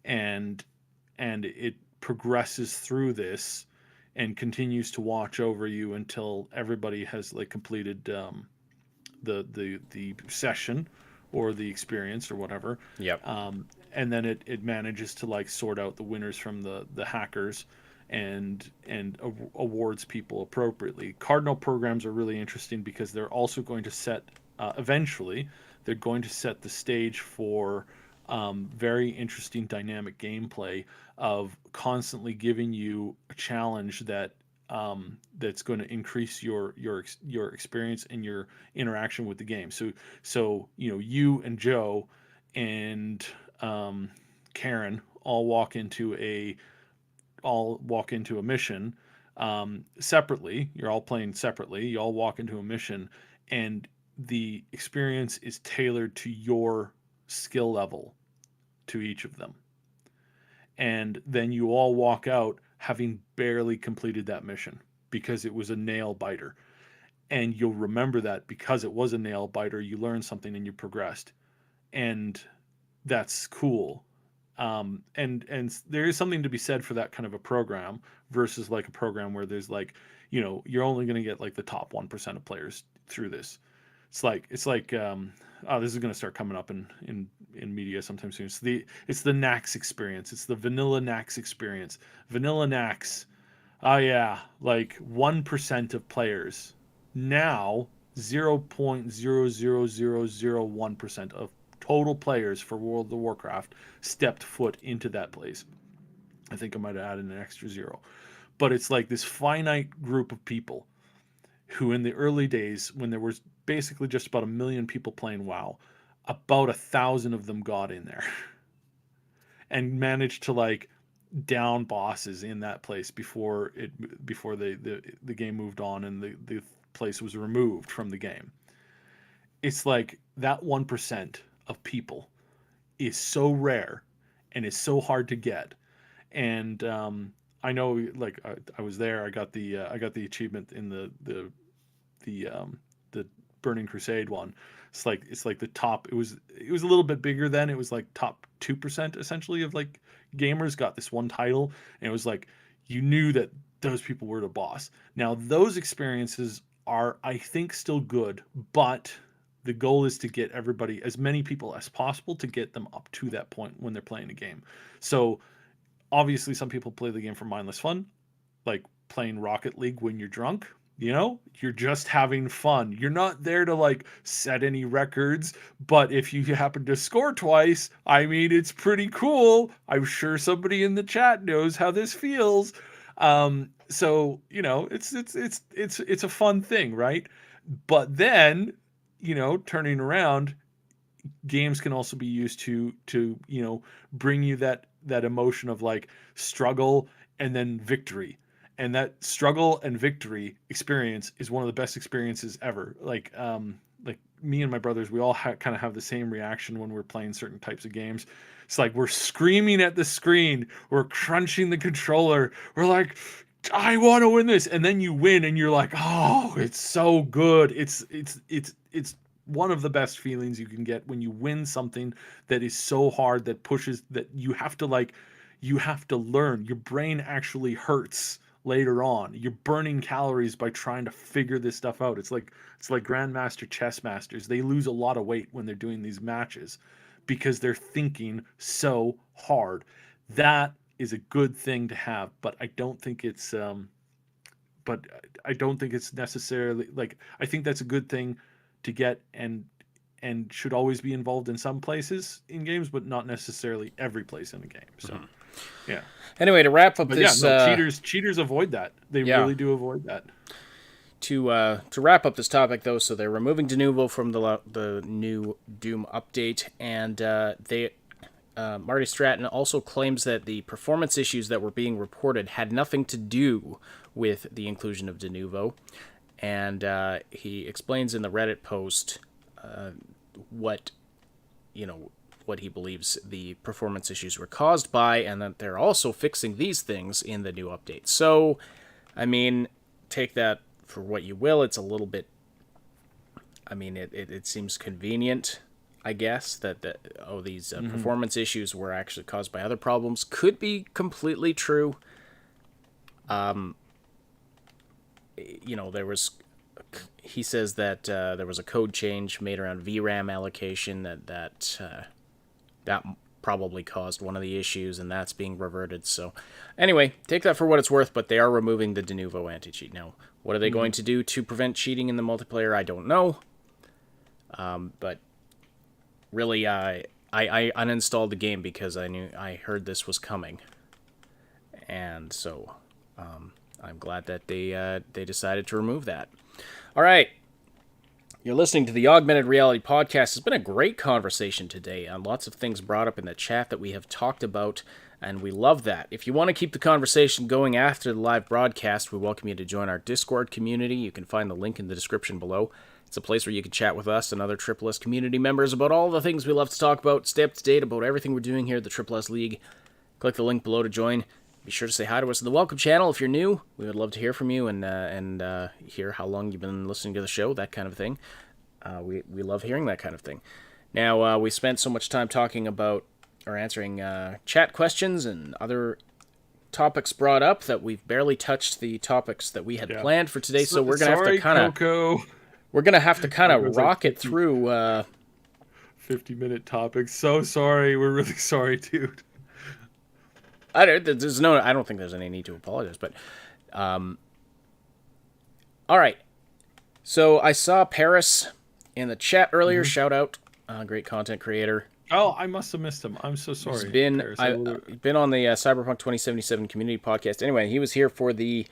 and it progresses through this and continues to watch over you until everybody has like completed the session or the experience or whatever. Yep. And then it manages to like sort out the winners from the hackers and awards people appropriately. Cardinal programs are really interesting because they're also going to set eventually they're going to set the stage for very interesting dynamic gameplay of constantly giving you a challenge that's going to increase your experience and your interaction with the game. So you and Joe and Karen all walk into a mission separately. You're all playing separately. You all walk into a mission, and the experience is tailored to your skill level to each of them. And then you all walk out having barely completed that mission because it was a nail biter. And you'll remember that because it was a nail biter, you learned something and you progressed. And that's cool. And there is something to be said for that kind of a program versus like a program where there's like, you're only going to get like the top 1% of players through this. It's like this is going to start coming up in media sometime soon. It's the Nax experience. It's the vanilla Nax experience. Vanilla Nax. Oh yeah, like 1% of players. Now 0.00001% of total players for World of Warcraft stepped foot into that place. I think I might have added an extra zero. But it's like this finite group of people who in the early days, when there was basically just about 1 million people playing WoW, about 1,000 of them got in there and managed to like down bosses in that place before the game moved on and the place was removed from the game. It's like that 1% of people is so rare and is so hard to get. And I know, like I was there. I got the achievement in the Burning Crusade one. It's like the top. It was a little bit bigger then. It was like top 2% essentially of like gamers got this one title, and it was like you knew that those people were the boss. Now those experiences are, I think, still good, but the goal is to get everybody, as many people as possible, to get them up to that point when they're playing a game. So obviously some people play the game for mindless fun, like playing Rocket League when you're drunk. You're just having fun. You're not there to like set any records, but if you happen to score twice, I mean, it's pretty cool. I'm sure somebody in the chat knows how this feels. So it's a fun thing, right? But then, turning around, games can also be used to bring you that emotion of like struggle and then victory. And that struggle and victory experience is one of the best experiences ever. Like me and my brothers, we all kind of have the same reaction when we're playing certain types of games. It's like we're screaming at the screen, we're crunching the controller, we're like, I want to win this, and then you win, and you're like, oh, it's so good. It's one of the best feelings you can get when you win something that is so hard that pushes that you have to learn. Your brain actually hurts later on. You're burning calories by trying to figure this stuff out. It's like grandmaster chess masters. They lose a lot of weight when they're doing these matches because they're thinking so hard. That is a good thing to have, but I don't think it's necessarily like, I think that's a good thing to get and should always be involved in some places in games, but not necessarily every place in the game. So yeah. Anyway, to wrap up this, cheaters avoid that. They really do avoid that. To wrap up this topic, though, so they're removing Denuvo from the new Doom update, and Marty Stratton also claims that the performance issues that were being reported had nothing to do with the inclusion of Denuvo, and he explains in the Reddit post what he believes the performance issues were caused by, and that they're also fixing these things in the new update. So, I mean, take that for what you will. It's a little bit, I mean, it seems convenient, I guess, that these performance issues were actually caused by other problems. Could be completely true. There was he says that there was a code change made around VRAM allocation that probably caused one of the issues, and that's being reverted. So anyway, take that for what it's worth, but they are removing the Denuvo anti-cheat. Now, what are they going to do to prevent cheating in the multiplayer? I don't know. But really, I uninstalled the game because I heard this was coming. And so I'm glad that they decided to remove that. All right. You're listening to the Augmented Reality Podcast. It's been a great conversation today, and lots of things brought up in the chat that we have talked about, and we love that. If you want to keep the conversation going after the live broadcast, we welcome you to join our Discord community. You can find the link in the description below. It's a place where you can chat with us and other Triple S community members about all the things we love to talk about, stay up to date about everything we're doing here at the Triple S League. Click the link below to join. Be sure to say hi to us in the welcome channel if you're new. We would love to hear from you and hear how long you've been listening to the show, that kind of thing. We love hearing that kind of thing. Now, we spent so much time talking about or answering chat questions and other topics brought up that we've barely touched the topics that we had planned for today. So we're gonna have to kind of we're gonna have to kind of rocket through 50-minute topics. So sorry, we're really sorry, dude. I don't think there's any need to apologize, but all right. So I saw Paris in the chat earlier. Shout out, great content creator. Oh, I must have missed him. I'm so sorry. He's been on the Cyberpunk 2077 community podcast. Anyway, he was here for the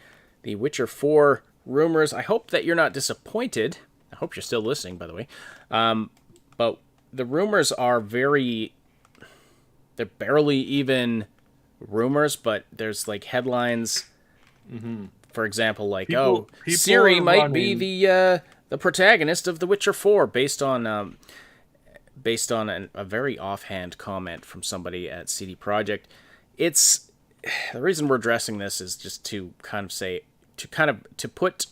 Witcher 4 rumors. I hope that you're not disappointed. I hope you're still listening, by the way. But the rumors are they're barely even rumors, but there's like headlines. For example, like people Ciri might be the protagonist of The Witcher 4, based on a very offhand comment from somebody at CD Projekt. It's the reason we're addressing this is just to kind of say to put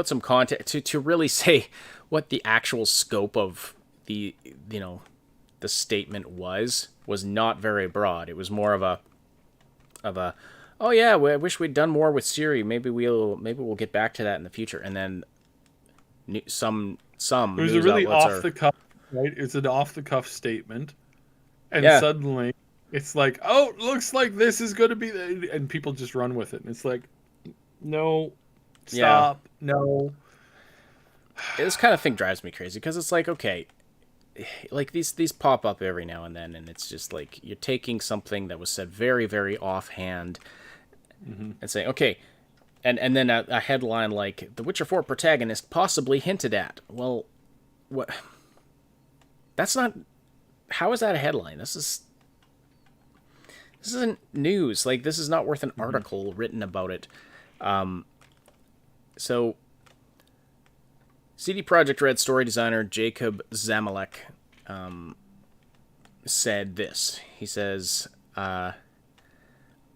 some context to really say what the actual scope of the statement was not very broad. It was more of a oh yeah, I wish we'd done more with Ciri. Maybe we'll get back to that in the future. And then some it was a really off the cuff, right? It's an off the cuff statement, and suddenly it's like, oh, looks like this is going to be, and people just run with it. And it's like, no, stop, no. This kind of thing drives me crazy because it's like, okay, like these pop up every now and then, and it's just like you're taking something that was said very, very offhand and saying, okay, and then a headline like The Witcher 4 protagonist possibly hinted at. Well, what? That's not. How is that a headline? This isn't news. Like, this is not worth an article written about it. So, CD Projekt Red story designer Jacob Zamalek said this. He says, I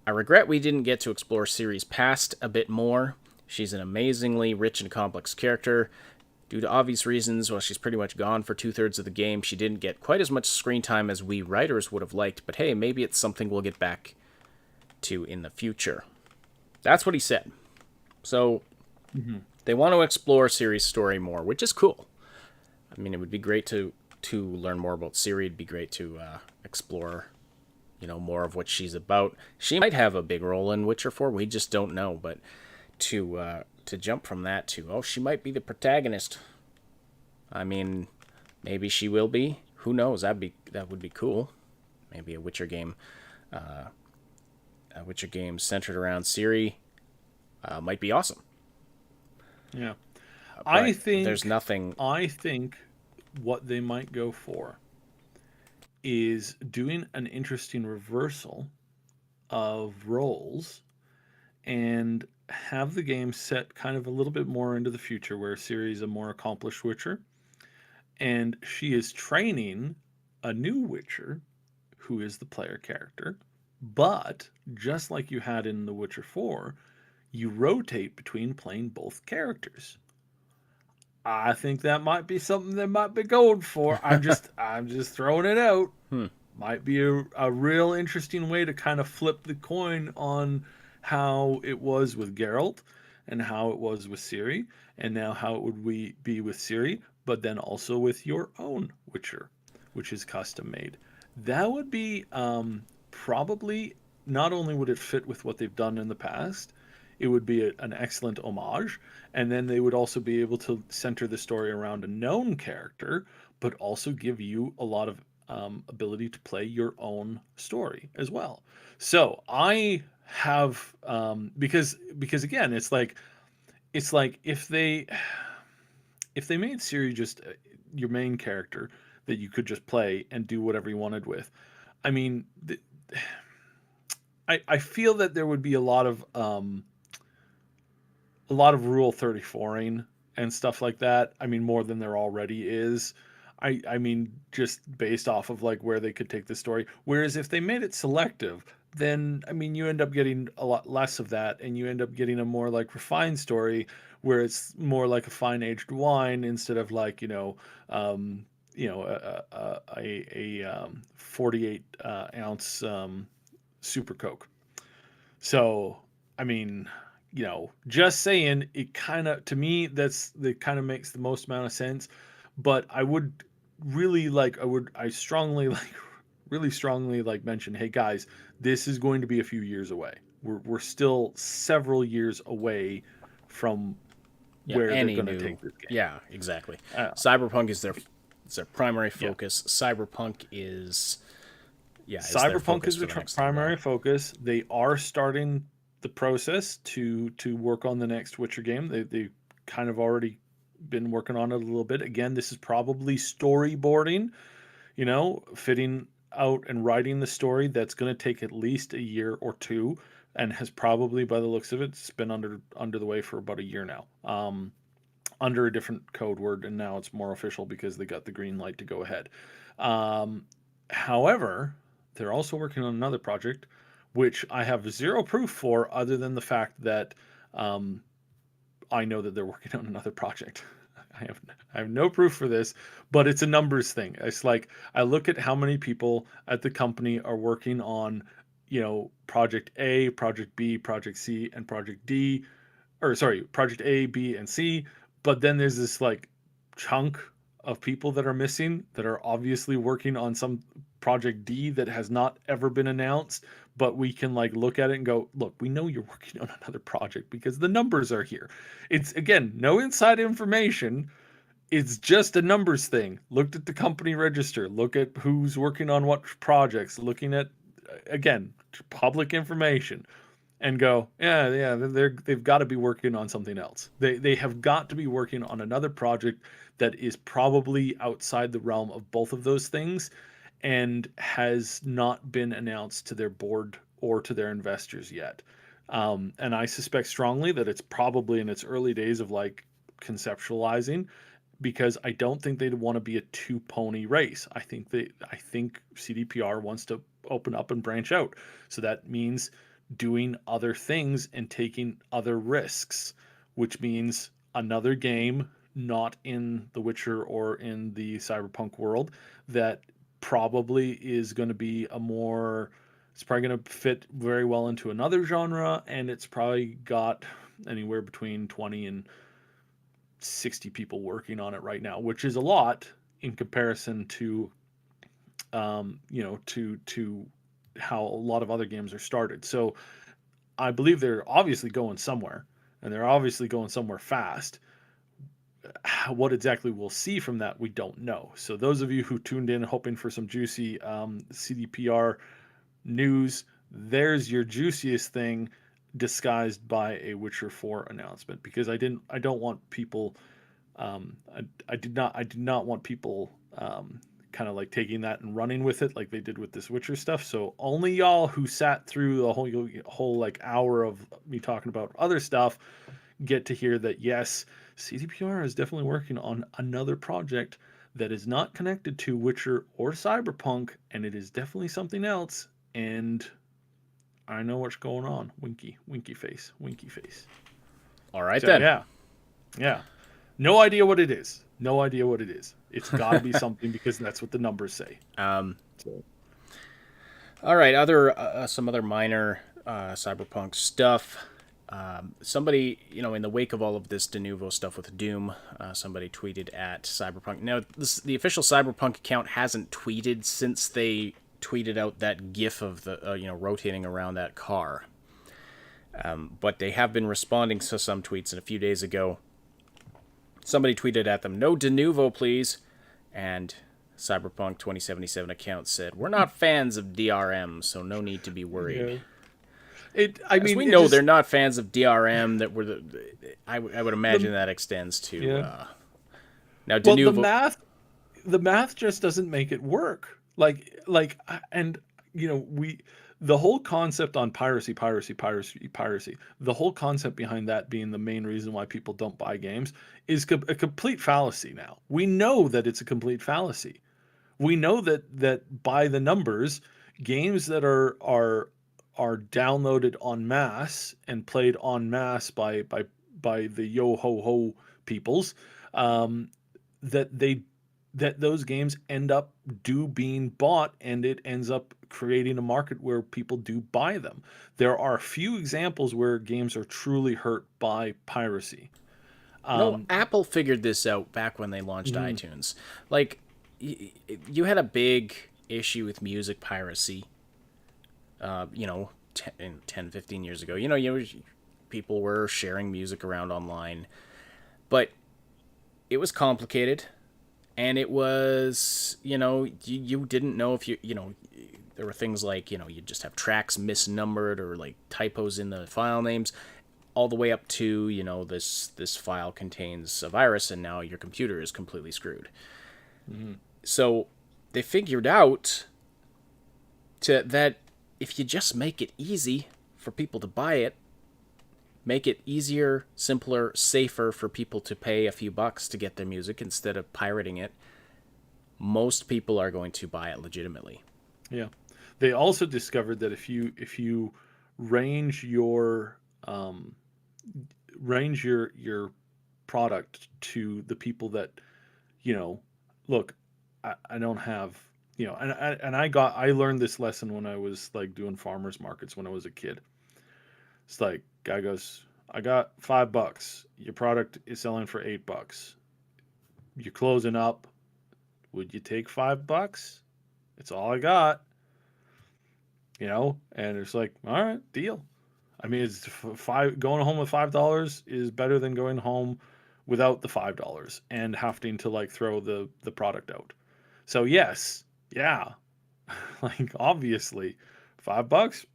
regret we didn't get to explore Ciri's past a bit more. She's an amazingly rich and complex character. Due to obvious reasons, while she's pretty much gone for 2/3 of the game, she didn't get quite as much screen time as we writers would have liked, but hey, maybe it's something we'll get back to in the future. That's what he said. So, they want to explore Ciri's story more, which is cool. I mean, it would be great to learn more about Ciri. It'd be great to explore, more of what she's about. She might have a big role in Witcher 4. We just don't know. But to jump from that to, she might be the protagonist. I mean, maybe she will be. Who knows? That would be cool. Maybe a Witcher game centered around Ciri might be awesome. Yeah. I think there's nothing. I think what they might go for is doing an interesting reversal of roles and have the game set kind of a little bit more into the future, where Ciri is a more accomplished Witcher and she is training a new Witcher who is the player character. But just like you had in The Witcher 4, you rotate between playing both characters. I think that might be something they might be going for. I'm just throwing it out. Might be a real interesting way to kind of flip the coin on how it was with Geralt. and how it was with Ciri, and now how it would be with Ciri, but then also with your own Witcher, which is custom made. That would be probably, not only would it fit with what they've done in the past, it would be an excellent homage, and then they would also be able to center the story around a known character, but also give you a lot of ability to play your own story as well. So I have because again, it's like if they made Ciri just your main character that you could just play and do whatever you wanted with. I mean, I feel that there would be a lot of Rule 34ing and stuff like that. I mean, more than there already is. I mean, just based off of like where they could take the story. Whereas if they made it selective, then I mean, you end up getting a lot less of that, and you end up getting a more like refined story where it's more like a fine aged wine instead of like a 48 ounce super Coke. So, I mean, just saying, it kind of, to me, that kind of makes the most amount of sense. But I would really like, I strongly like, really strongly like mention, hey guys, this is going to be a few years away. We're still several years away from Yeah, where they're any going to new. take this game. Yeah, exactly. Uh, Cyberpunk is their primary yeah. focus. Cyberpunk is is their Cyberpunk focus is for the the next little primary while. focus. They are starting the process to work on the next Witcher game. They kind of already been working on it a little bit. Again, this is probably storyboarding, fitting out and writing the story that's going to take at least a year or two, and has probably, by the looks of it, it's been under the way for about a year now. Under a different code word, and now it's more official because they got the green light to go ahead. Um, However, they're also working on another project, which I have zero proof for, other than the fact that um, I know that they're working on another project. I have no proof for this, but it's a numbers thing. It's like I look at how many people at the company are working on, project A, project B, project C, and project D, or sorry, project A, B, and C. But then there's this like chunk of people that are missing that are obviously working on some project D that has not ever been announced. But we can like look at it and go, look, we know you're working on another project because the numbers are here. It's again, no inside information. It's just a numbers thing. Looked at the company register, look at who's working on what projects, looking at again, public information, and go, yeah, they've got to be working on something else. They have got to be working on another project that is probably outside the realm of both of those things, and has not been announced to their board or to their investors yet. And I suspect strongly that it's probably in its early days of like conceptualizing, because I don't think they'd want to be a two pony race. I think CDPR wants to open up and branch out. So that means doing other things and taking other risks, which means another game not in The Witcher or in the Cyberpunk world that probably is going to be it's probably going to fit very well into another genre, and it's probably got anywhere between 20 and 60 people working on it right now, which is a lot in comparison to to how a lot of other games are started. So I believe they're obviously going somewhere, and they're obviously going somewhere fast. What exactly we'll see from that, we don't know. So those of you who tuned in hoping for some juicy CDPR news, there's your juiciest thing disguised by a Witcher 4 announcement, because I don't want people I did not want people kind of like taking that and running with it like they did with this Witcher stuff. So only y'all who sat through the whole like hour of me talking about other stuff get to hear that yes, CDPR is definitely working on another project that is not connected to Witcher or Cyberpunk, and it is definitely something else. And I know what's going on. Winky, winky face, winky face. All right So then. yeah. No idea what it is. No idea what it is. It's got to be something because that's what the numbers say. So. All right. Some other minor Cyberpunk stuff. Somebody, in the wake of all of this Denuvo stuff with Doom, somebody tweeted at Cyberpunk. Now, the official Cyberpunk account hasn't tweeted since they tweeted out that GIF of the, rotating around that car. But they have been responding to some tweets, and a few days ago, somebody tweeted at them, "No Denuvo, please." And Cyberpunk 2077 account said, "We're not fans of DRM, so no need to be worried." Yeah. We know they're not fans of DRM. I would imagine that extends to now Denuvo. Well, the math just doesn't make it work. The whole concept on piracy. The whole concept behind that being the main reason why people don't buy games is a complete fallacy. Now we know that it's a complete fallacy. We know that by the numbers, games that are downloaded en masse and played en masse by the yo ho ho peoples, that those games end up being bought, and it ends up creating a market where people do buy them. There are a few examples where games are truly hurt by piracy. Apple figured this out back when they launched iTunes. Like, you had a big issue with music piracy, 10, 15 years ago. People were sharing music around online, but it was complicated. And it was, you didn't know if there were things like, you just have tracks misnumbered or like typos in the file names, all the way up to, this file contains a virus and now your computer is completely screwed. Mm-hmm. So they figured out that if you just make it easy for people to buy it, make it easier, simpler, safer for people to pay a few bucks to get their music instead of pirating it, most people are going to buy it legitimately. Yeah. They also discovered that if you range your product to the people that, look, I don't have, I learned this lesson when I was like doing farmers markets when I was a kid. It's like, guy goes, "I got $5. Your product is selling for $8. You're closing up. Would you take $5? It's all I got." And it's like, all right, deal. I mean, it's going home with $5 is better than going home without the $5 and having to like throw the product out. So yes, yeah, like obviously, $5.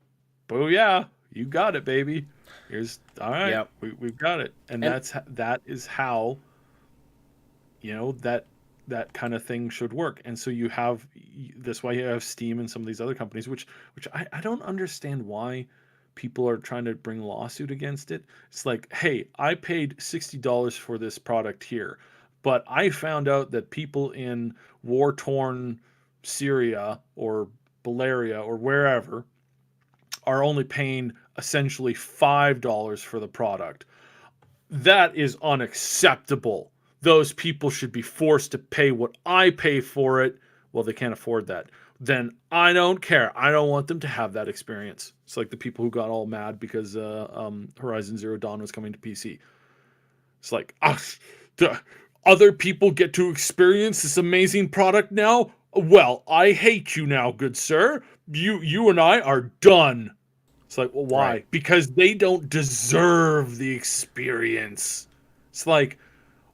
Booyah. You got it, baby. Here's all right. Yep. We've got it, and that is how that kind of thing should work. And so that's why you have Steam and some of these other companies, which I don't understand why people are trying to bring lawsuit against it. It's like, hey, I paid $60 for this product here, but I found out that people in war-torn Syria or Bulgaria or wherever are only paying essentially $5 for the product. That is unacceptable. Those people should be forced to pay what I pay for it. Well, they can't afford that. Then I don't care. I don't want them to have that experience. It's like the people who got all mad because Horizon Zero Dawn was coming to PC. It's like, other people get to experience this amazing product now? Well, I hate you now, good sir. You and I are done. It's like, well, why? Right. Because they don't deserve the experience. It's like,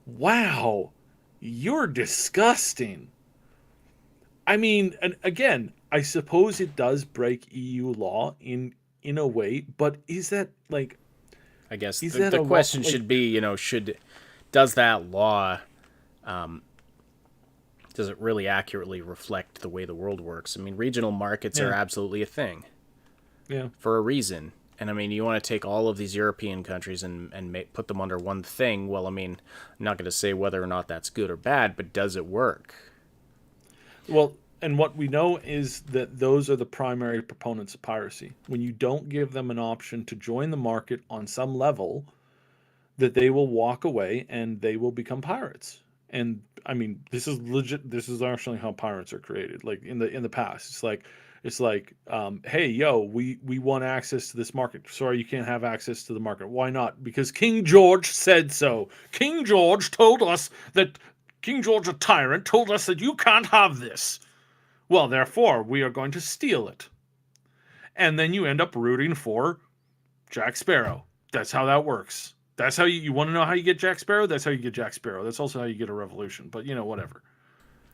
wow, you're disgusting. I mean, and again, I suppose it does break EU law in a way, but is that like? I guess the question should be, does that law, does it really accurately reflect the way the world works? I mean, regional markets are absolutely a thing. Yeah. For a reason. And I mean, you want to take all of these European countries and put them under one thing. Well, I mean, I'm not going to say whether or not that's good or bad, but does it work? Well, and what we know is that those are the primary proponents of piracy. When you don't give them an option to join the market on some level, that they will walk away and they will become pirates. And I mean, this is legit. This is actually how pirates are created. Like in the past, it's like It's like, hey, yo, we want access to this market. Sorry, you can't have access to the market. Why not? Because King George said so. King George told us that King George, a tyrant, told us that you can't have this. Well, therefore, we are going to steal it. And then you end up rooting for Jack Sparrow. That's how that works. That's how you want to know how you get Jack Sparrow? That's how you get Jack Sparrow. That's also how you get a revolution. But whatever.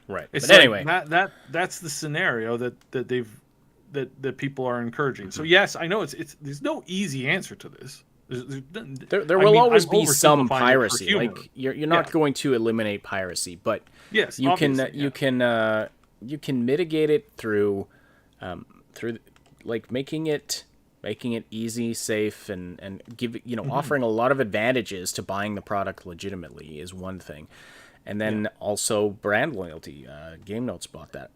Right. It's But like anyway, that's the scenario that people are encouraging. So yes, I know it's there's no easy answer to this. there will always I'm be some oversimplifying it for piracy. humor. Like you're not going to eliminate piracy, but Yes, you can obviously, you can mitigate it through like making it easy, safe, and give offering a lot of advantages to buying the product legitimately is one thing. And then also brand loyalty. Game Notes brought that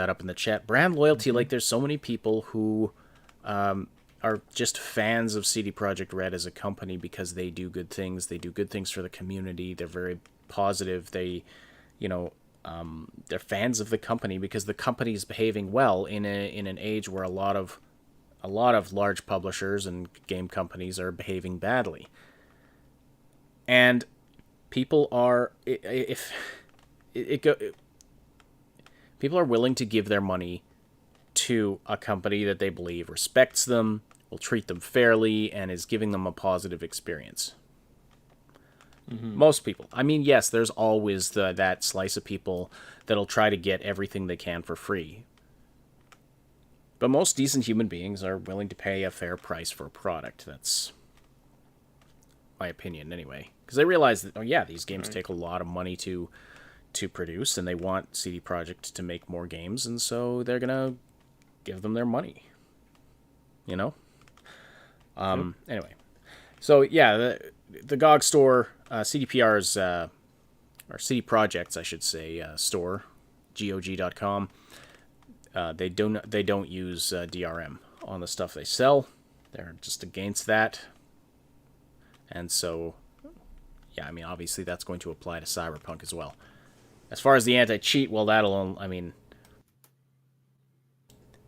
up in the chat. Brand loyalty, like there's so many people who are just fans of CD Projekt Red as a company because they do good things. They do good things for the community. They're very positive. They're fans of the company because the company's behaving well in an age where a lot of large publishers and game companies are behaving badly. And people are people are willing to give their money to a company that they believe respects them, will treat them fairly, and is giving them a positive experience. Most people. I mean, yes, there's always that slice of people that'll try to get everything they can for free. But most decent human beings are willing to pay a fair price for a product. That's my opinion, anyway. Because they realize that, these games take a lot of money to produce, and they want CD Projekt to make more games, and so they're gonna give them their money. Anyway, so the GOG store, CDPR's or CD Projekt's, I should say, store, GOG.com. They don't use DRM on the stuff they sell. They're just against that, and so obviously that's going to apply to Cyberpunk as well. As far as the anti-cheat, well, that'll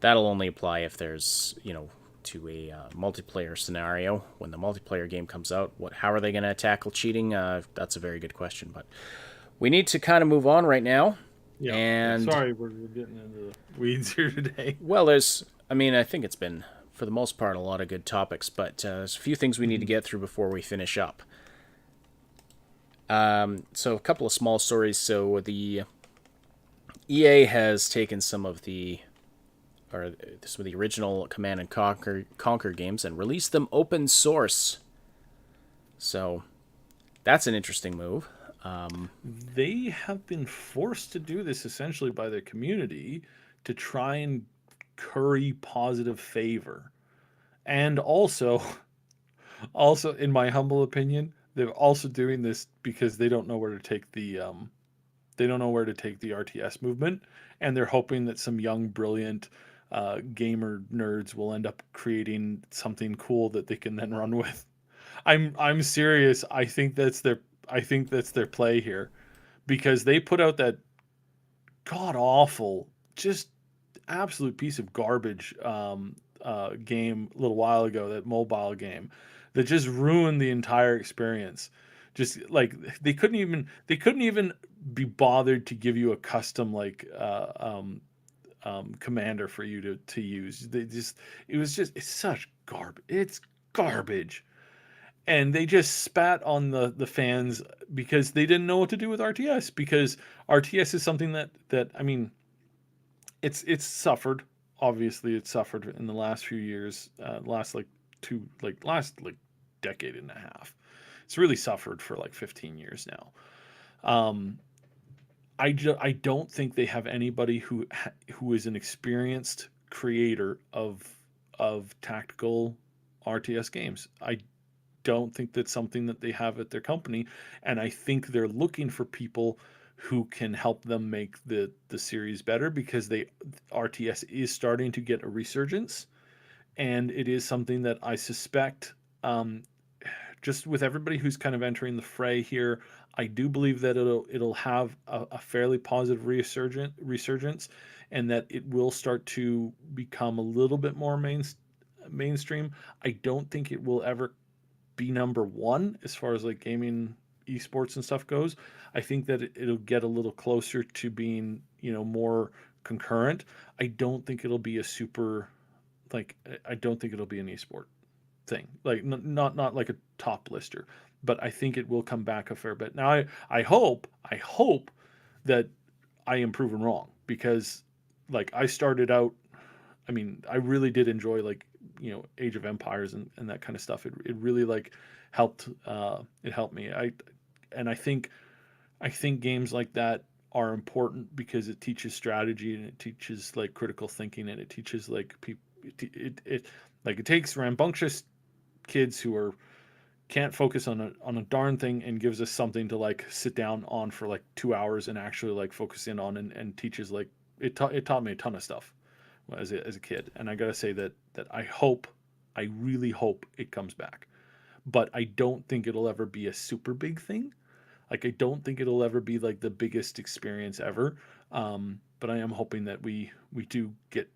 only apply if there's to a multiplayer scenario. When the multiplayer game comes out, how are they going to tackle cheating? That's a very good question, but we need to kind of move on right now. Yeah. And sorry, we're getting into the weeds here today. Well, I think it's been, for the most part, a lot of good topics, but there's a few things we need to get through before we finish up. So a couple of small stories. So the EA has taken some of the original Command and Conquer games and released them open source. So that's an interesting move. They have been forced to do this essentially by their community to try and curry positive favor. And also, in my humble opinion, they're also doing this because they don't know where to take the RTS movement, and they're hoping that some young, brilliant gamer nerds will end up creating something cool that they can then run with. I'm serious. I think that's their play here, because they put out that god awful, just absolute piece of garbage game a little while ago, that mobile game that just ruined the entire experience. Just like they couldn't even be bothered to give you a custom commander for you to use. It's such garbage. It's garbage. And they just spat on the fans because they didn't know what to do with RTS, because RTS is something that it's suffered. Obviously, it's suffered in the last few years, last decade and a half. It's really suffered for 15 years now. I don't think they have anybody who is an experienced creator of tactical RTS games. I don't think that's something that they have at their company, and I think they're looking for people who can help them make the series better, because RTS is starting to get a resurgence, and it is something that I suspect, just with everybody who's kind of entering the fray here, I do believe that it'll have a fairly positive resurgence, and that it will start to become a little bit more mainstream. I don't think it will ever be number one as far as like gaming esports and stuff goes. I think that it'll get a little closer to being, more concurrent. I don't think it'll be a super, like, I don't think it'll be an esport thing, like not like a top lister, but I think it will come back a fair bit. Now I hope that I am proven wrong, because like I started out, I mean, I really did enjoy, like, Age of Empires and that kind of stuff. It really like helped, it helped me. I think games like that are important because it teaches strategy, and it teaches like critical thinking, and it teaches like people, it takes rambunctious kids who can't focus on a darn thing, and gives us something to like sit down on for like 2 hours and actually like focus in on, and teaches like it taught me a ton of stuff as a kid. And I gotta say that I really hope it comes back, but I don't think it'll ever be a super big thing. Like, I don't think it'll ever be like the biggest experience ever. But I am hoping that we do get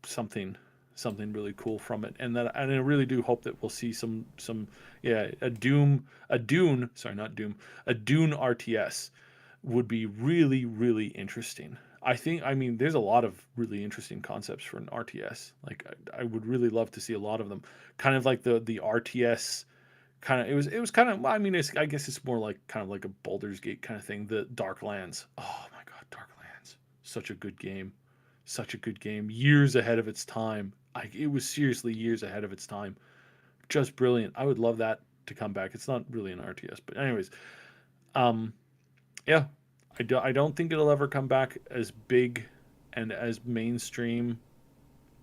something really cool from it, and I really do hope that we'll see some a Dune RTS would be really, really interesting. I mean, there's a lot of really interesting concepts for an RTS. Like, I would really love to see a lot of them. Kind of like the RTS kind of, it was kind of, I mean, I guess it's more like kind of like a Baldur's Gate kind of thing. The Darklands. Oh my God, Darklands. Such a good game. Such a good game. Years ahead of its time. It was seriously years ahead of its time. Just brilliant. I would love that to come back. It's not really an RTS, but anyways, yeah, I don't think it'll ever come back as big and as mainstream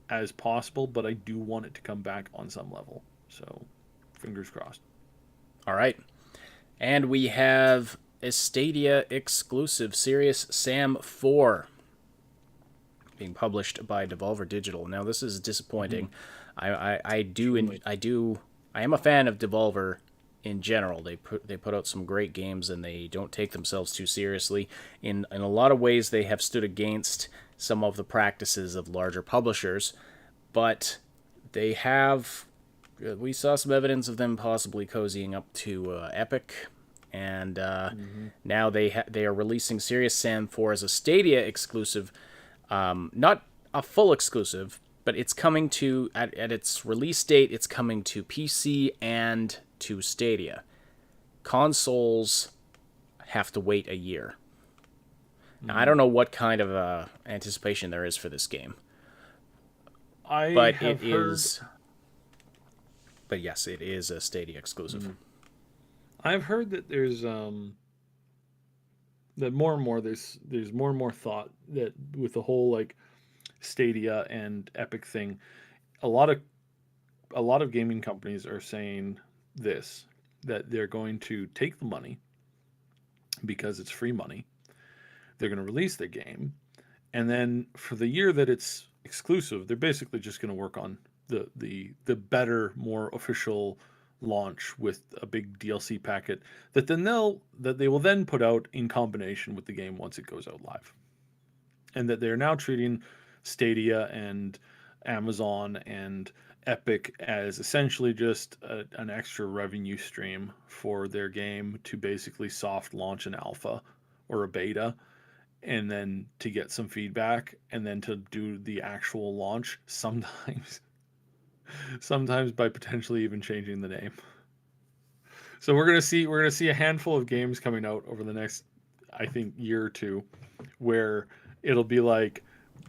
as possible, but I do want it to come back on some level. So, fingers crossed. All right. And we have a Stadia exclusive, Serious Sam 4, being published by Devolver Digital. Now, this is disappointing. Mm-hmm. I am a fan of Devolver in general. They put out some great games, and they don't take themselves too seriously. In a lot of ways, they have stood against some of the practices of larger publishers, but they have. We saw some evidence of them possibly cozying up to Epic, and now they are releasing Serious Sam 4 as a Stadia exclusive. Not a full exclusive, but it's coming to, at its release date, it's coming to PC and to Stadia. Consoles have to wait a year. Now, I don't know what kind of anticipation there is for this game. But yes, it is a Stadia exclusive. Mm-hmm. I've heard that there's that more and more there's more and more thought that with the whole like Stadia and Epic thing, a lot of gaming companies are saying this, that they're going to take the money because it's free money. They're going to release their game, and then for the year that it's exclusive, they're basically just going to work on the better, more official launch with a big DLC packet that they will then put out in combination with the game once it goes out live. And that they're now treating Stadia and Amazon and Epic as essentially just an extra revenue stream for their game to basically soft launch an alpha or a beta, and then to get some feedback, and then to do the actual launch sometimes by potentially even changing the name. So we're gonna see a handful of games coming out over the next, I think, year or two, where it'll be like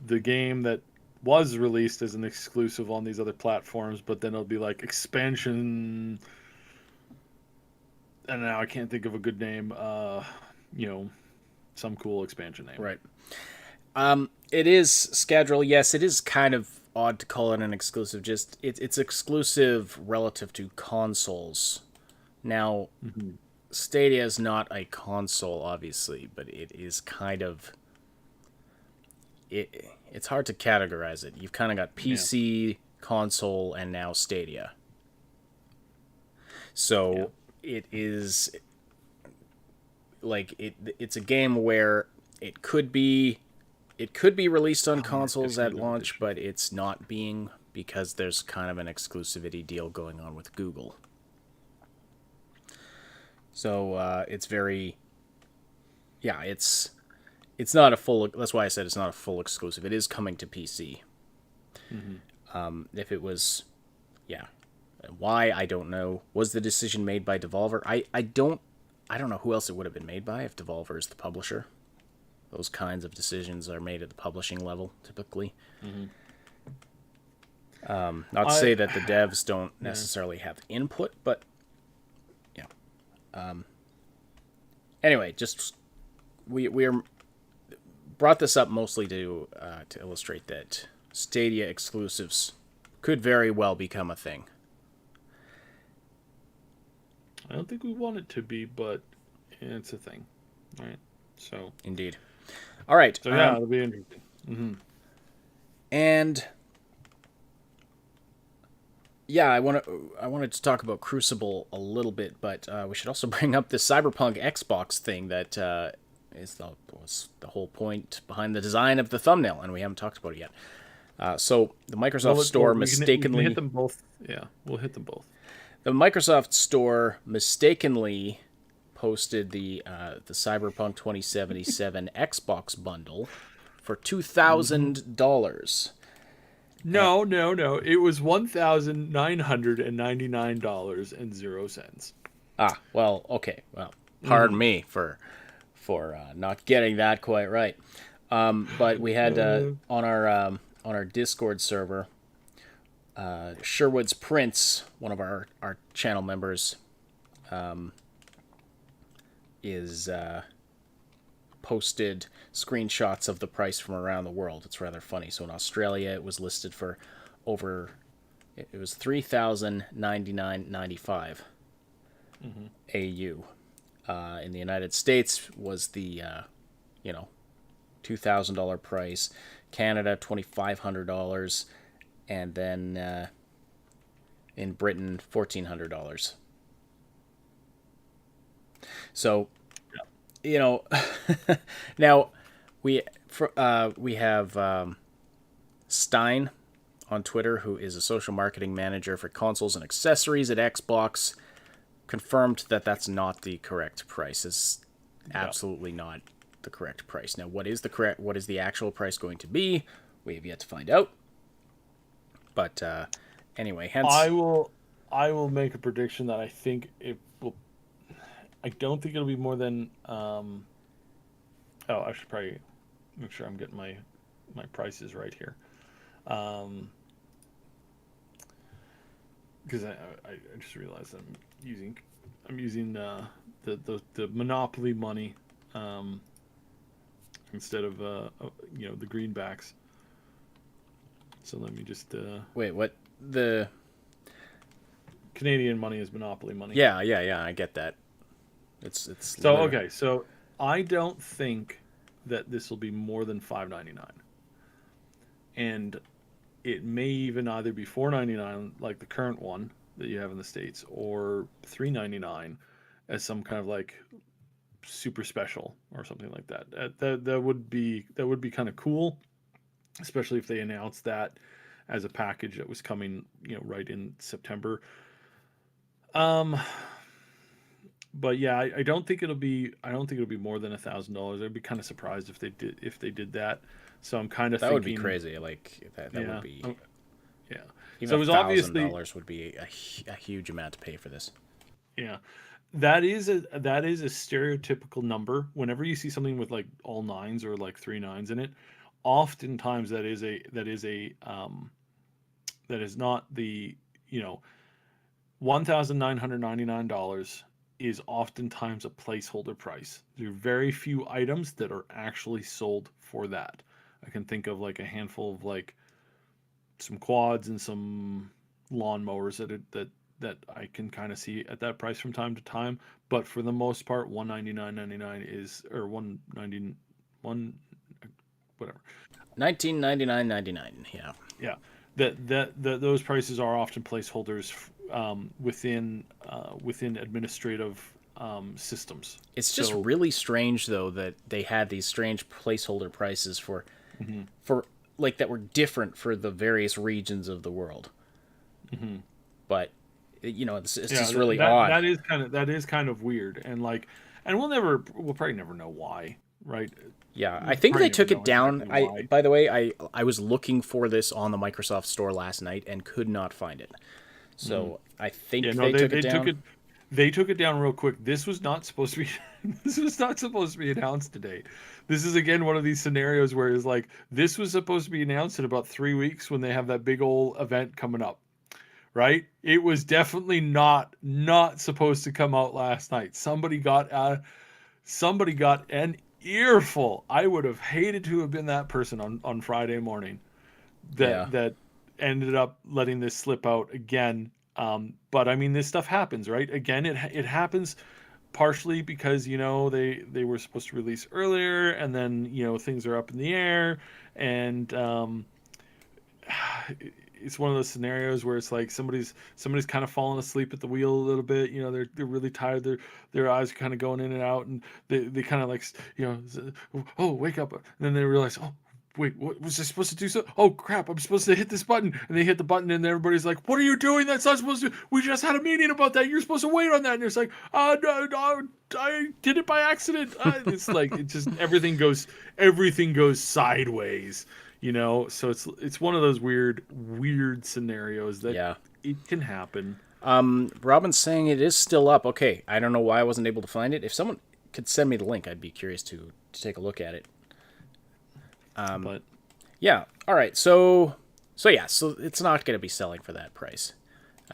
the game that was released as an exclusive on these other platforms, but then it'll be like expansion, and now I can't think of a good name. Some cool expansion name. Right. It is scheduled. Yes, it is kind of odd to call it an exclusive. Just it's exclusive relative to consoles. Now, Stadia is not a console, obviously, but it is kind of. It's hard to categorize it. You've kind of got PC, console, and now Stadia. So it is. like it's a game where it could be released on consoles at launch, but it's not being, because there's kind of an exclusivity deal going on with Google. So it's very, yeah, it's not a full. That's why I said it's not a full exclusive. It is coming to PC. If it was, yeah, why, I don't know. Was the decision made by Devolver? I don't know who else it would have been made by if Devolver is the publisher. Those kinds of decisions are made at the publishing level, typically. Not to say that the devs don't necessarily have input, but yeah. Anyway, just we're brought this up mostly to illustrate that Stadia exclusives could very well become a thing. I don't think we want it to be, but it's a thing, right? So indeed. All right. So yeah, it'll be interesting. And yeah, I wanted to talk about Crucible a little bit, but we should also bring up the Cyberpunk Xbox thing that was the whole point behind the design of the thumbnail, and we haven't talked about it yet. So the Microsoft Store mistakenly... We can hit them both. Yeah, we'll hit them both. The Microsoft Store mistakenly posted the Cyberpunk 2077 Xbox bundle for $2,000. No. It was $1,999.00. Ah, well, okay. Well, pardon me for not getting that quite right. But we had on our Discord server, Sherwood's Prince, one of our channel members, is posted screenshots of the price from around the world. It's rather funny. So in Australia, it was listed for it was $3,099.95 AU. In the United States was the $2,000 price. Canada $2,500, and then in Britain $1,400. So, now we have Stein on Twitter, who is a social marketing manager for consoles and accessories at Xbox, confirmed that that's not the correct price. It's absolutely not the correct price. Now, what is the actual price going to be? We have yet to find out. But anyway, hence I will make a prediction that I think it will. I don't think it'll be more than. I should probably make sure I'm getting my prices right here, because I just realized I'm using the Monopoly money instead of the greenbacks. So let me just wait. What the Canadian money is Monopoly money? Yeah. I get that. It's so literally. Okay. So I don't think that this will be more than $5.99, and it may even either be $4.99 like the current one that you have in the States, or $3.99 as some kind of like super special or something like that. That would be kind of cool, especially if they announced that as a package that was coming, right in September. But yeah, I don't think it'll be more than $1,000. I'd be kind of surprised if they did that. So I'm kind of thinking that would be crazy. Like that would be. Yeah. Even so it was obviously $1,000 would be a huge amount to pay for this. Yeah. That is a stereotypical number. Whenever you see something with like all nines or like 3 nines in it, oftentimes that is not the $1,999 is oftentimes a placeholder price. There are very few items that are actually sold for that. I can think of like a handful of like some quads and some lawnmowers that I can kind of see at that price from time to time. But for the most part, $199.99 is, or $191, whatever. $1999.99. Yeah. Yeah. That those prices are often placeholders within administrative systems. It's just really strange though that they had these strange placeholder prices for like that were different for the various regions of the world. But it's just really odd. That is kind of weird, and we'll probably never know why, right? Yeah, We'll I think probably they took never it know down. exactly why. By the way, I was looking for this on the Microsoft Store last night and could not find it. So I think they took it down. They took it down real quick. This was not supposed to be. This was not supposed to be announced today. This is again one of these scenarios where it's like this was supposed to be announced in about 3 weeks when they have that big old event coming up, right? It was definitely not supposed to come out last night. Somebody got an earful. I would have hated to have been that person on Friday morning that ended up letting this slip out again. But I mean, this stuff happens, right? Again, it happens partially because they were supposed to release earlier, and then things are up in the air, and it's one of those scenarios where it's like somebody's kind of falling asleep at the wheel a little bit. They're really tired. Their eyes are kind of going in and out, and they kind of like oh, wake up, and then they realize, oh wait, what was I supposed to do? So, oh crap, I'm supposed to hit this button, and they hit the button, and everybody's like, "What are you doing? That's not supposed to. We just had a meeting about that. You're supposed to wait on that." And it's like, no, I did it by accident." It's like it just everything goes sideways, So it's one of those weird scenarios that it can happen. Robin's saying it is still up. Okay, I don't know why I wasn't able to find it. If someone could send me the link, I'd be curious to take a look at it. But yeah, all right. So it's not going to be selling for that price.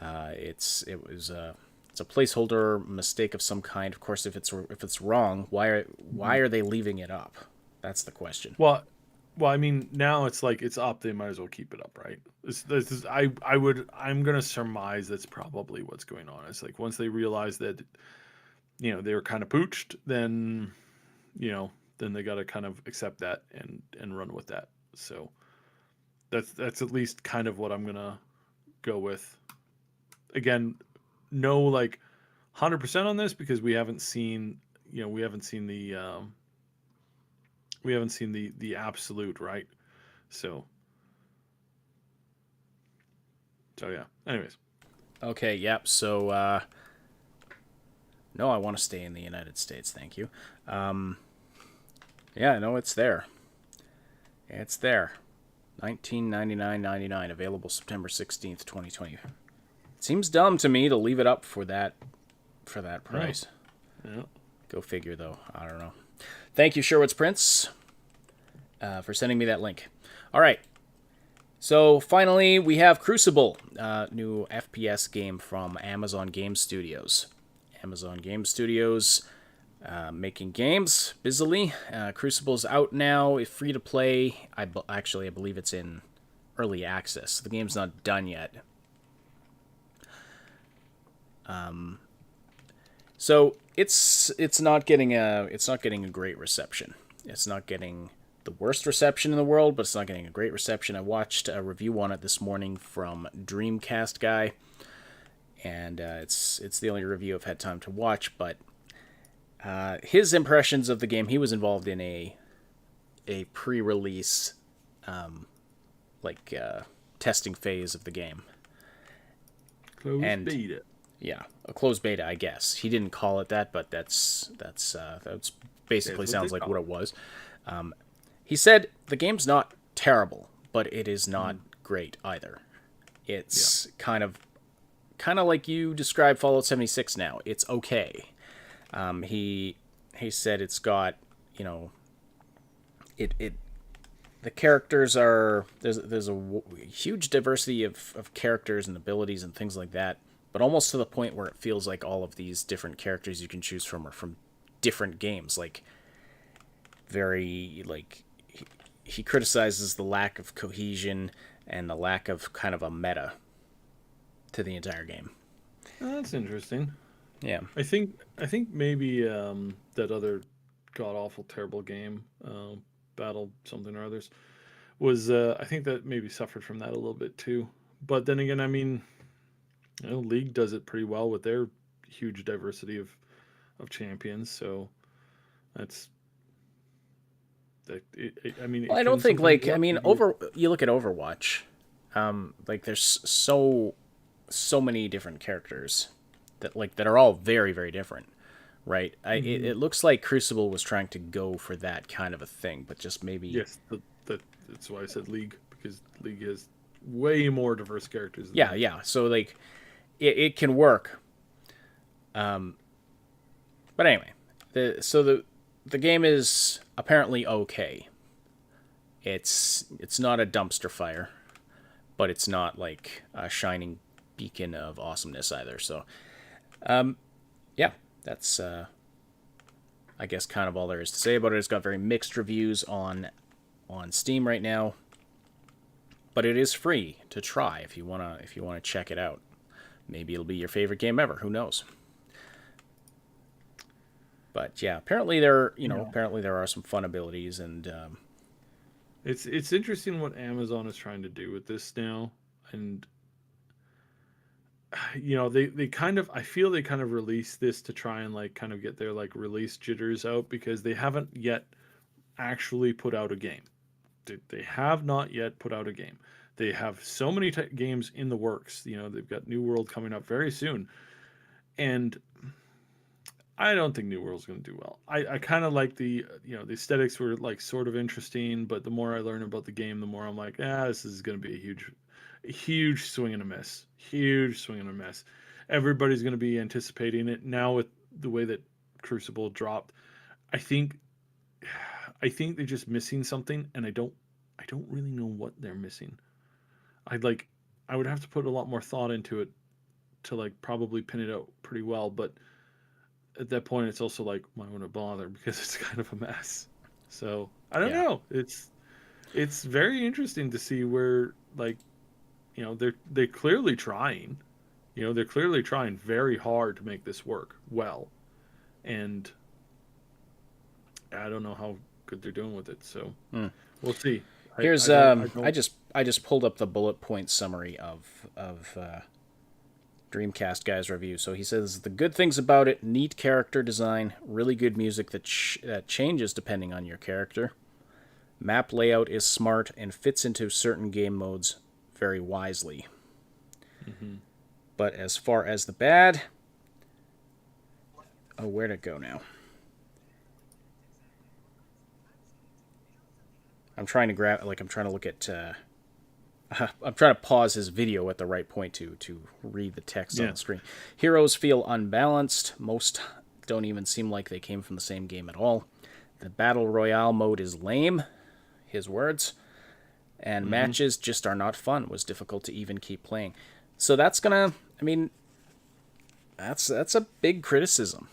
It's a placeholder mistake of some kind. Of course, if it's wrong, why are they leaving it up? That's the question. Well, I mean, now it's like it's up. They might as well keep it up, right? I'm gonna surmise that's probably what's going on. It's like once they realize that, they were kind of pooched, then, then they got to kind of accept that and run with that. So that's at least kind of what I'm gonna go with. Again, no 100% on this because we haven't seen the absolute, right? So yeah. Anyways. Okay. Yep. So no, I want to stay in the United States. Thank you. Yeah, no, it's there. It's there. $19.99.99, available September 16th, 2020. It seems dumb to me to leave it up for that price. Yeah. Go figure, though. I don't know. Thank you, Sherwood's Prince, for sending me that link. All right. So finally, we have Crucible, new FPS game from Amazon Game Studios. Amazon Game Studios making games busily. Crucible's out now, it's free to play. I believe it's in early access. The game's not done yet. So it's not getting a great reception. It's not getting the worst reception in the world, but it's not getting a great reception. I watched a review on it this morning from Dreamcast Guy, and it's the only review I've had time to watch, but his impressions of the game, he was involved in a pre-release testing phase of the game. Closed beta. Yeah, a closed beta, I guess. He didn't call it that, but that's basically sounds like what it was. He said the game's not terrible, but it is not great either. It's kind of like you described Fallout 76 now. It's okay. He said it's got, the characters are, there's a huge diversity of characters and abilities and things like that, but almost to the point where it feels like all of these different characters you can choose from are from different games. He criticizes the lack of cohesion and the lack of kind of a meta to the entire game. Oh, that's interesting. Yeah. I think maybe that other god awful terrible game, Battle something or others, was I think that maybe suffered from that a little bit too. But then again, I mean, League does it pretty well with their huge diversity of champions. So that's I mean, Well, I don't can think sometimes like I work. mean you look at Overwatch, like there's so many different characters that are all very very different, right? It looks like Crucible was trying to go for that kind of a thing, but just maybe Yes, that's why I said League, because League has way more diverse characters. Than yeah that. yeah. So like it can work, but anyway, the game is apparently okay. It's not a dumpster fire, but it's not like a shining beacon of awesomeness either. So, yeah, that's I guess kind of all there is to say about it. It's got very mixed reviews on Steam right now, but it is free to try if you wanna check it out. Maybe it'll be your favorite game ever. Who knows? But yeah, apparently there are some fun abilities, and It's interesting what Amazon is trying to do with this now, and they kind of, I feel they kind of released this to try and like kind of get their like release jitters out, because they haven't yet actually put out a game. They have not yet put out a game. They have so many games in the works. They've got New World coming up very soon, and I don't think New World's going to do well. I kind of like the aesthetics were like sort of interesting, but the more I learn about the game, the more I'm like, this is going to be a huge swing and a miss. Huge swing and a miss. Everybody's going to be anticipating it now with the way that Crucible dropped. I think they're just missing something, and I don't really know what they're missing. I would have to put a lot more thought into it to like probably pin it out pretty well, but at that point it's also like, why would I bother, because it's kind of a mess. So I don't know. It's very interesting to see where, like, they're clearly trying. They're clearly trying very hard to make this work well, and I don't know how good they're doing with it. So we'll see. here's I just pulled up the bullet point summary of Dreamcast guy's review. So he says the good things about it: neat character design, really good music that changes depending on your character. Map layout is smart and fits into certain game modes very wisely. Mm-hmm. But as far as the bad, where'd it go now? I'm trying to look at. I'm trying to pause his video at the right point to read the text on the screen. Heroes feel unbalanced. Most don't even seem like they came from the same game at all. The Battle Royale mode is lame, his words. And matches just are not fun. Was difficult to even keep playing. So that's a big criticism.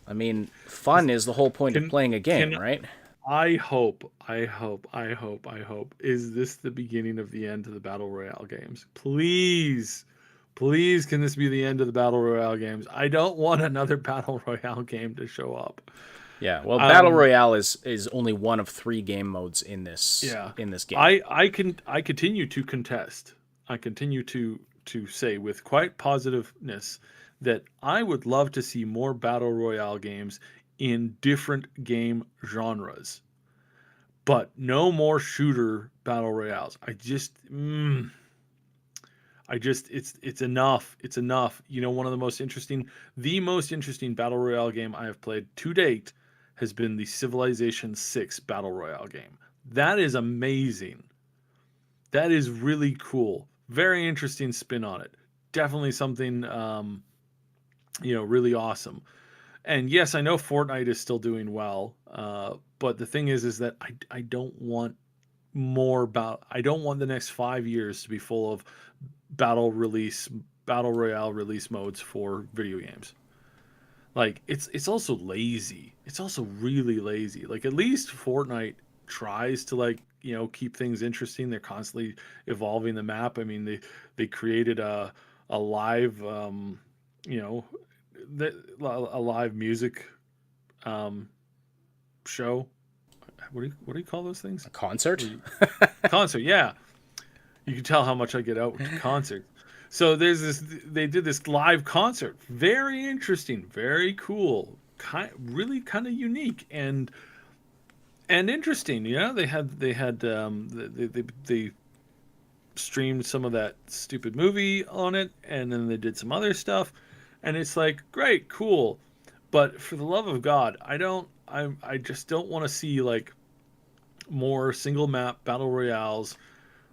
I mean, fun is the whole point of playing a game, right? I hope, is this the beginning of the end to the Battle Royale games? Please, can this be the end of the Battle Royale games? I don't want another Battle Royale game to show up. Yeah, well, Battle Royale is only one of 3 game modes in this game. I continue to contest. I continue to say with quite positiveness that I would love to see more Battle Royale games in different game genres, but no more shooter Battle Royales. It's enough. It's enough. One of the most interesting Battle Royale game I have played to date has been the Civilization 6 Battle Royale game. That is amazing. That is really cool. Very interesting spin on it. Definitely something, really awesome. And yes, I know Fortnite is still doing well, but the thing is that I don't want I don't want the next 5 years to be full of Battle Royale release modes for video games. Like, it's also lazy. It's also really lazy. Like, at least Fortnite tries to, like, keep things interesting. They're constantly evolving the map. I mean, they created a live, a live music show. What do you call those things? A concert? Concert, yeah. You can tell how much I get out with concert. So they did this live concert. Very interesting, very cool, really kind of unique and interesting. You know, they streamed some of that stupid movie on it, and then they did some other stuff, and it's like, great, cool, but for the love of God, I just don't want to see like more single map battle royales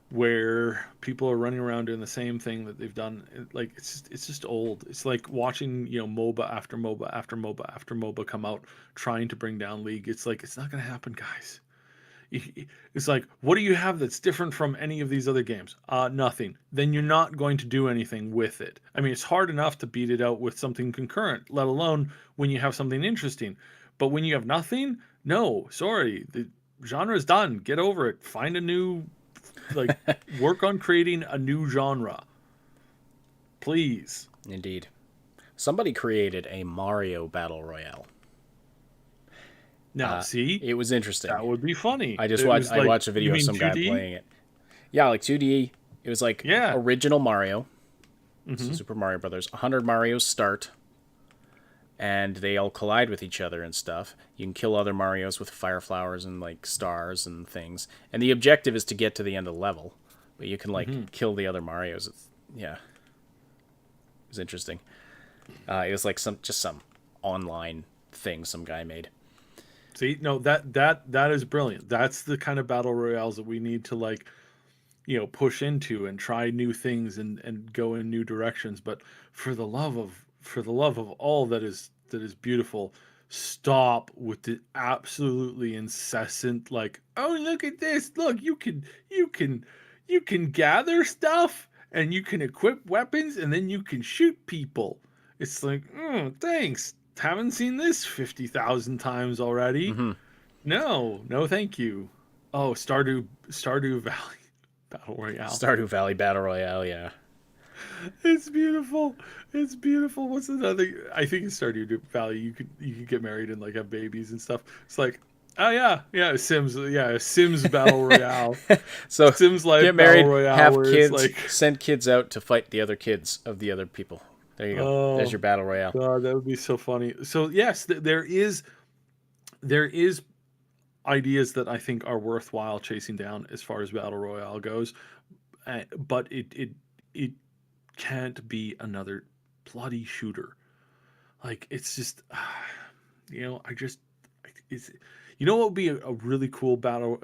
where people are running around doing the same thing that they've done. Like, it's just old. It's like watching, you know, MOBA after MOBA after MOBA after MOBA come out trying to bring down League. It's like, it's not going to happen, guys. It's like, what do you have that's different from any of these other games? Nothing. Then you're not going to do anything with it. I mean, it's hard enough to beat it out with something concurrent, let alone when you have something interesting. But when you have nothing, no, sorry, the genre is done. Get over it. Find a new, like, work on creating a new genre, please. Indeed. Somebody created a Mario Battle Royale. Now, see, it was interesting. That would be funny. I watched a video of some 2D? Guy playing it. Yeah, like 2D. It was like original Mario. So Super Mario Brothers. 100 Marios start, and they all collide with each other and stuff. You can kill other Marios with fire flowers and like stars and things. And the objective is to get to the end of the level, but you can like kill the other Marios. It was interesting. It was like some online thing some guy made. See, no, that is brilliant. That's the kind of battle royales that we need to, like, you know, push into and try new things and go in new directions. But for the love of all that is beautiful, stop with the absolutely incessant, like, oh, look at this. Look, you can gather stuff and you can equip weapons and then you can shoot people. It's like, thanks. Haven't seen this 50,000 times already. No, thank you. Oh, Stardew Valley Battle Royale. Stardew Valley Battle Royale, yeah. It's beautiful. It's beautiful. What's another? I think in Stardew Valley you could get married and like have babies and stuff. It's like, oh yeah, Sims Battle Royale. So Sims Life get married, Battle Royale, have where kids, it's like, send kids out to fight the other kids of the other people. There you go. There's your battle royale. God, that would be so funny. So yes, there is ideas that I think are worthwhile chasing down as far as battle royale goes, but it can't be another bloody shooter. Like, it's just, you know, you know what would be a really cool battle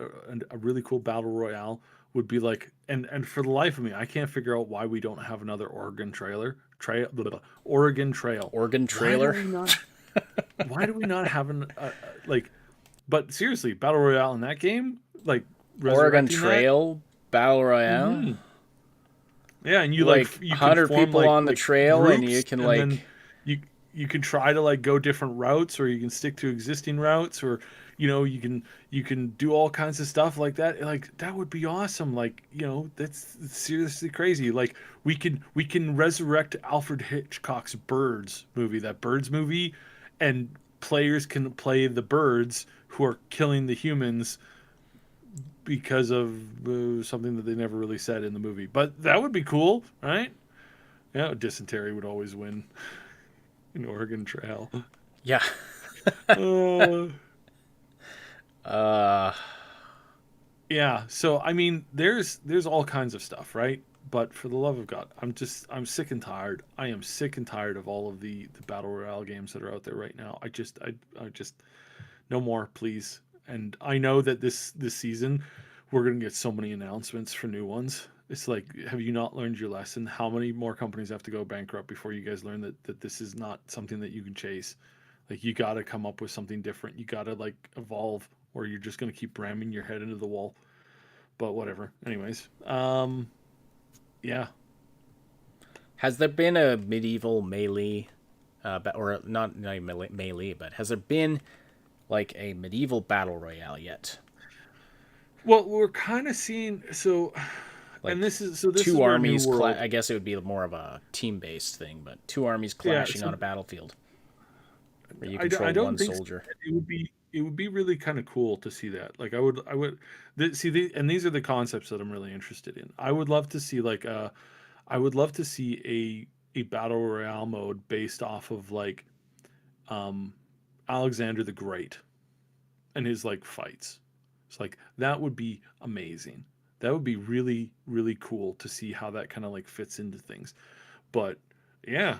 royale would be like, and for the life of me, I can't figure out why we don't have another Oregon Trail. Oregon Trailer. Why do we not have like? But seriously, battle royale in that game, like Oregon Trail Battle Royale. Yeah, and you like you 100 can form, people on the trail, and you can like then you can try to like go different routes, or you can stick to existing routes, or you know, you can do all kinds of stuff like that. Like, that would be awesome. Like, you know, that's seriously crazy. Like, we can resurrect Alfred Hitchcock's Birds movie, and players can play the birds who are killing the humans because of something that they never really said in the movie. But that would be cool, right? Yeah, dysentery would always win in Oregon Trail. Yeah. Yeah, so I mean, there's all kinds of stuff, right? But for the love of God, I'm sick and tired. I am sick and tired of all of the battle royale games that are out there right now. I just no more, please. And I know that this season we're gonna get so many announcements for new ones. It's like, have you not learned your lesson? How many more companies have to go bankrupt before you guys learn that this is not something that you can chase? Like, you got to come up with something different. You got to like evolve, or you're just going to keep ramming your head into the wall. But whatever. Anyways, yeah. Has there been a medieval melee, or not melee, but has there been like a medieval battle royale yet? Well, we're kind of seeing Like, and this two is armies. I guess it would be more of a team-based thing, but two armies clashing on a battlefield where you control one soldier. It would be really kind of cool to see that. Like, I would and these are the concepts that I'm really interested in. I would love to see a battle royale mode based off of like Alexander the Great and his like fights. It's like that would be amazing. That would be really, really cool to see how that kind of like fits into things. But yeah,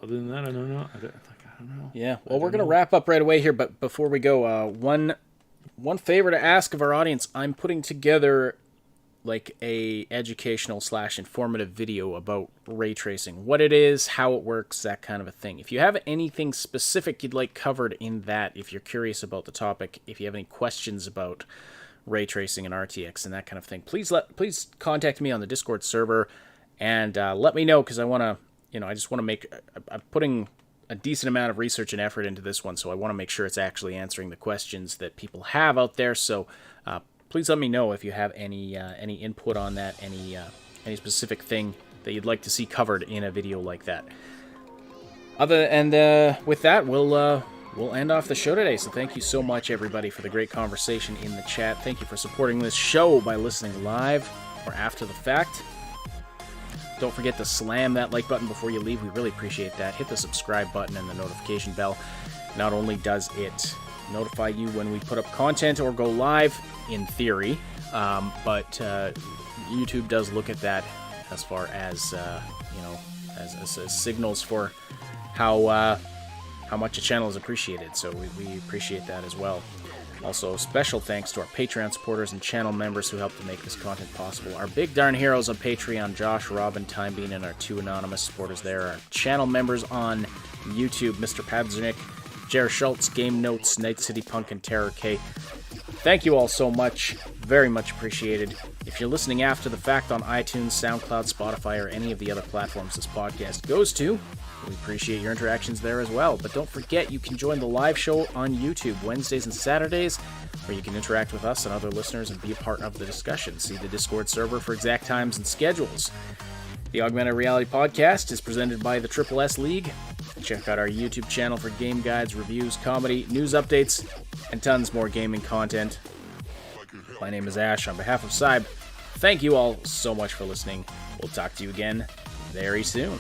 other than that, I don't know. I don't know. Yeah. Well, we're gonna wrap up right away here, but before we go, one favor to ask of our audience: I'm putting together like a educational / informative video about ray tracing, what it is, how it works, that kind of a thing. If you have anything specific you'd like covered in that, if you're curious about the topic, if you have any questions about ray tracing and RTX and that kind of thing, please contact me on the Discord server and let me know, because I want to, I just want to make, I'm putting a decent amount of research and effort into this one, so I want to make sure it's actually answering the questions that people have out there. So please let me know if you have any input on that, any specific thing that you'd like to see covered in a video like that. With that, we'll end off the show today. So thank you so much, everybody, for the great conversation in the chat. Thank you for supporting this show by listening live or after the fact. Don't forget to slam that like button before you leave. We really appreciate that. Hit the subscribe button and the notification bell. Not only does it notify you when we put up content or go live, in theory, but YouTube does look at that as far as as signals for how much a channel is appreciated. So we appreciate that as well. Also, special thanks to our Patreon supporters and channel members who help to make this content possible. Our big darn heroes on Patreon, Josh, Robin, Timebean, and our 2 anonymous supporters there. Our channel members on YouTube, Mr. Padzernik, Jer Schultz, Game Notes, Night City Punk, and Terror K. Thank you all so much. Very much appreciated. If you're listening after the fact on iTunes, SoundCloud, Spotify, or any of the other platforms this podcast goes to, we appreciate your interactions there as well. But don't forget, you can join the live show on YouTube Wednesdays and Saturdays, where you can interact with us and other listeners and be a part of the discussion. See the Discord server for exact times and schedules. The Augmented Reality Podcast is presented by the Triple S League. Check out our YouTube channel for game guides, reviews, comedy, news updates, and tons more gaming content. My name is Ash. On behalf of Cyb, thank you all so much for listening. We'll talk to you again very soon.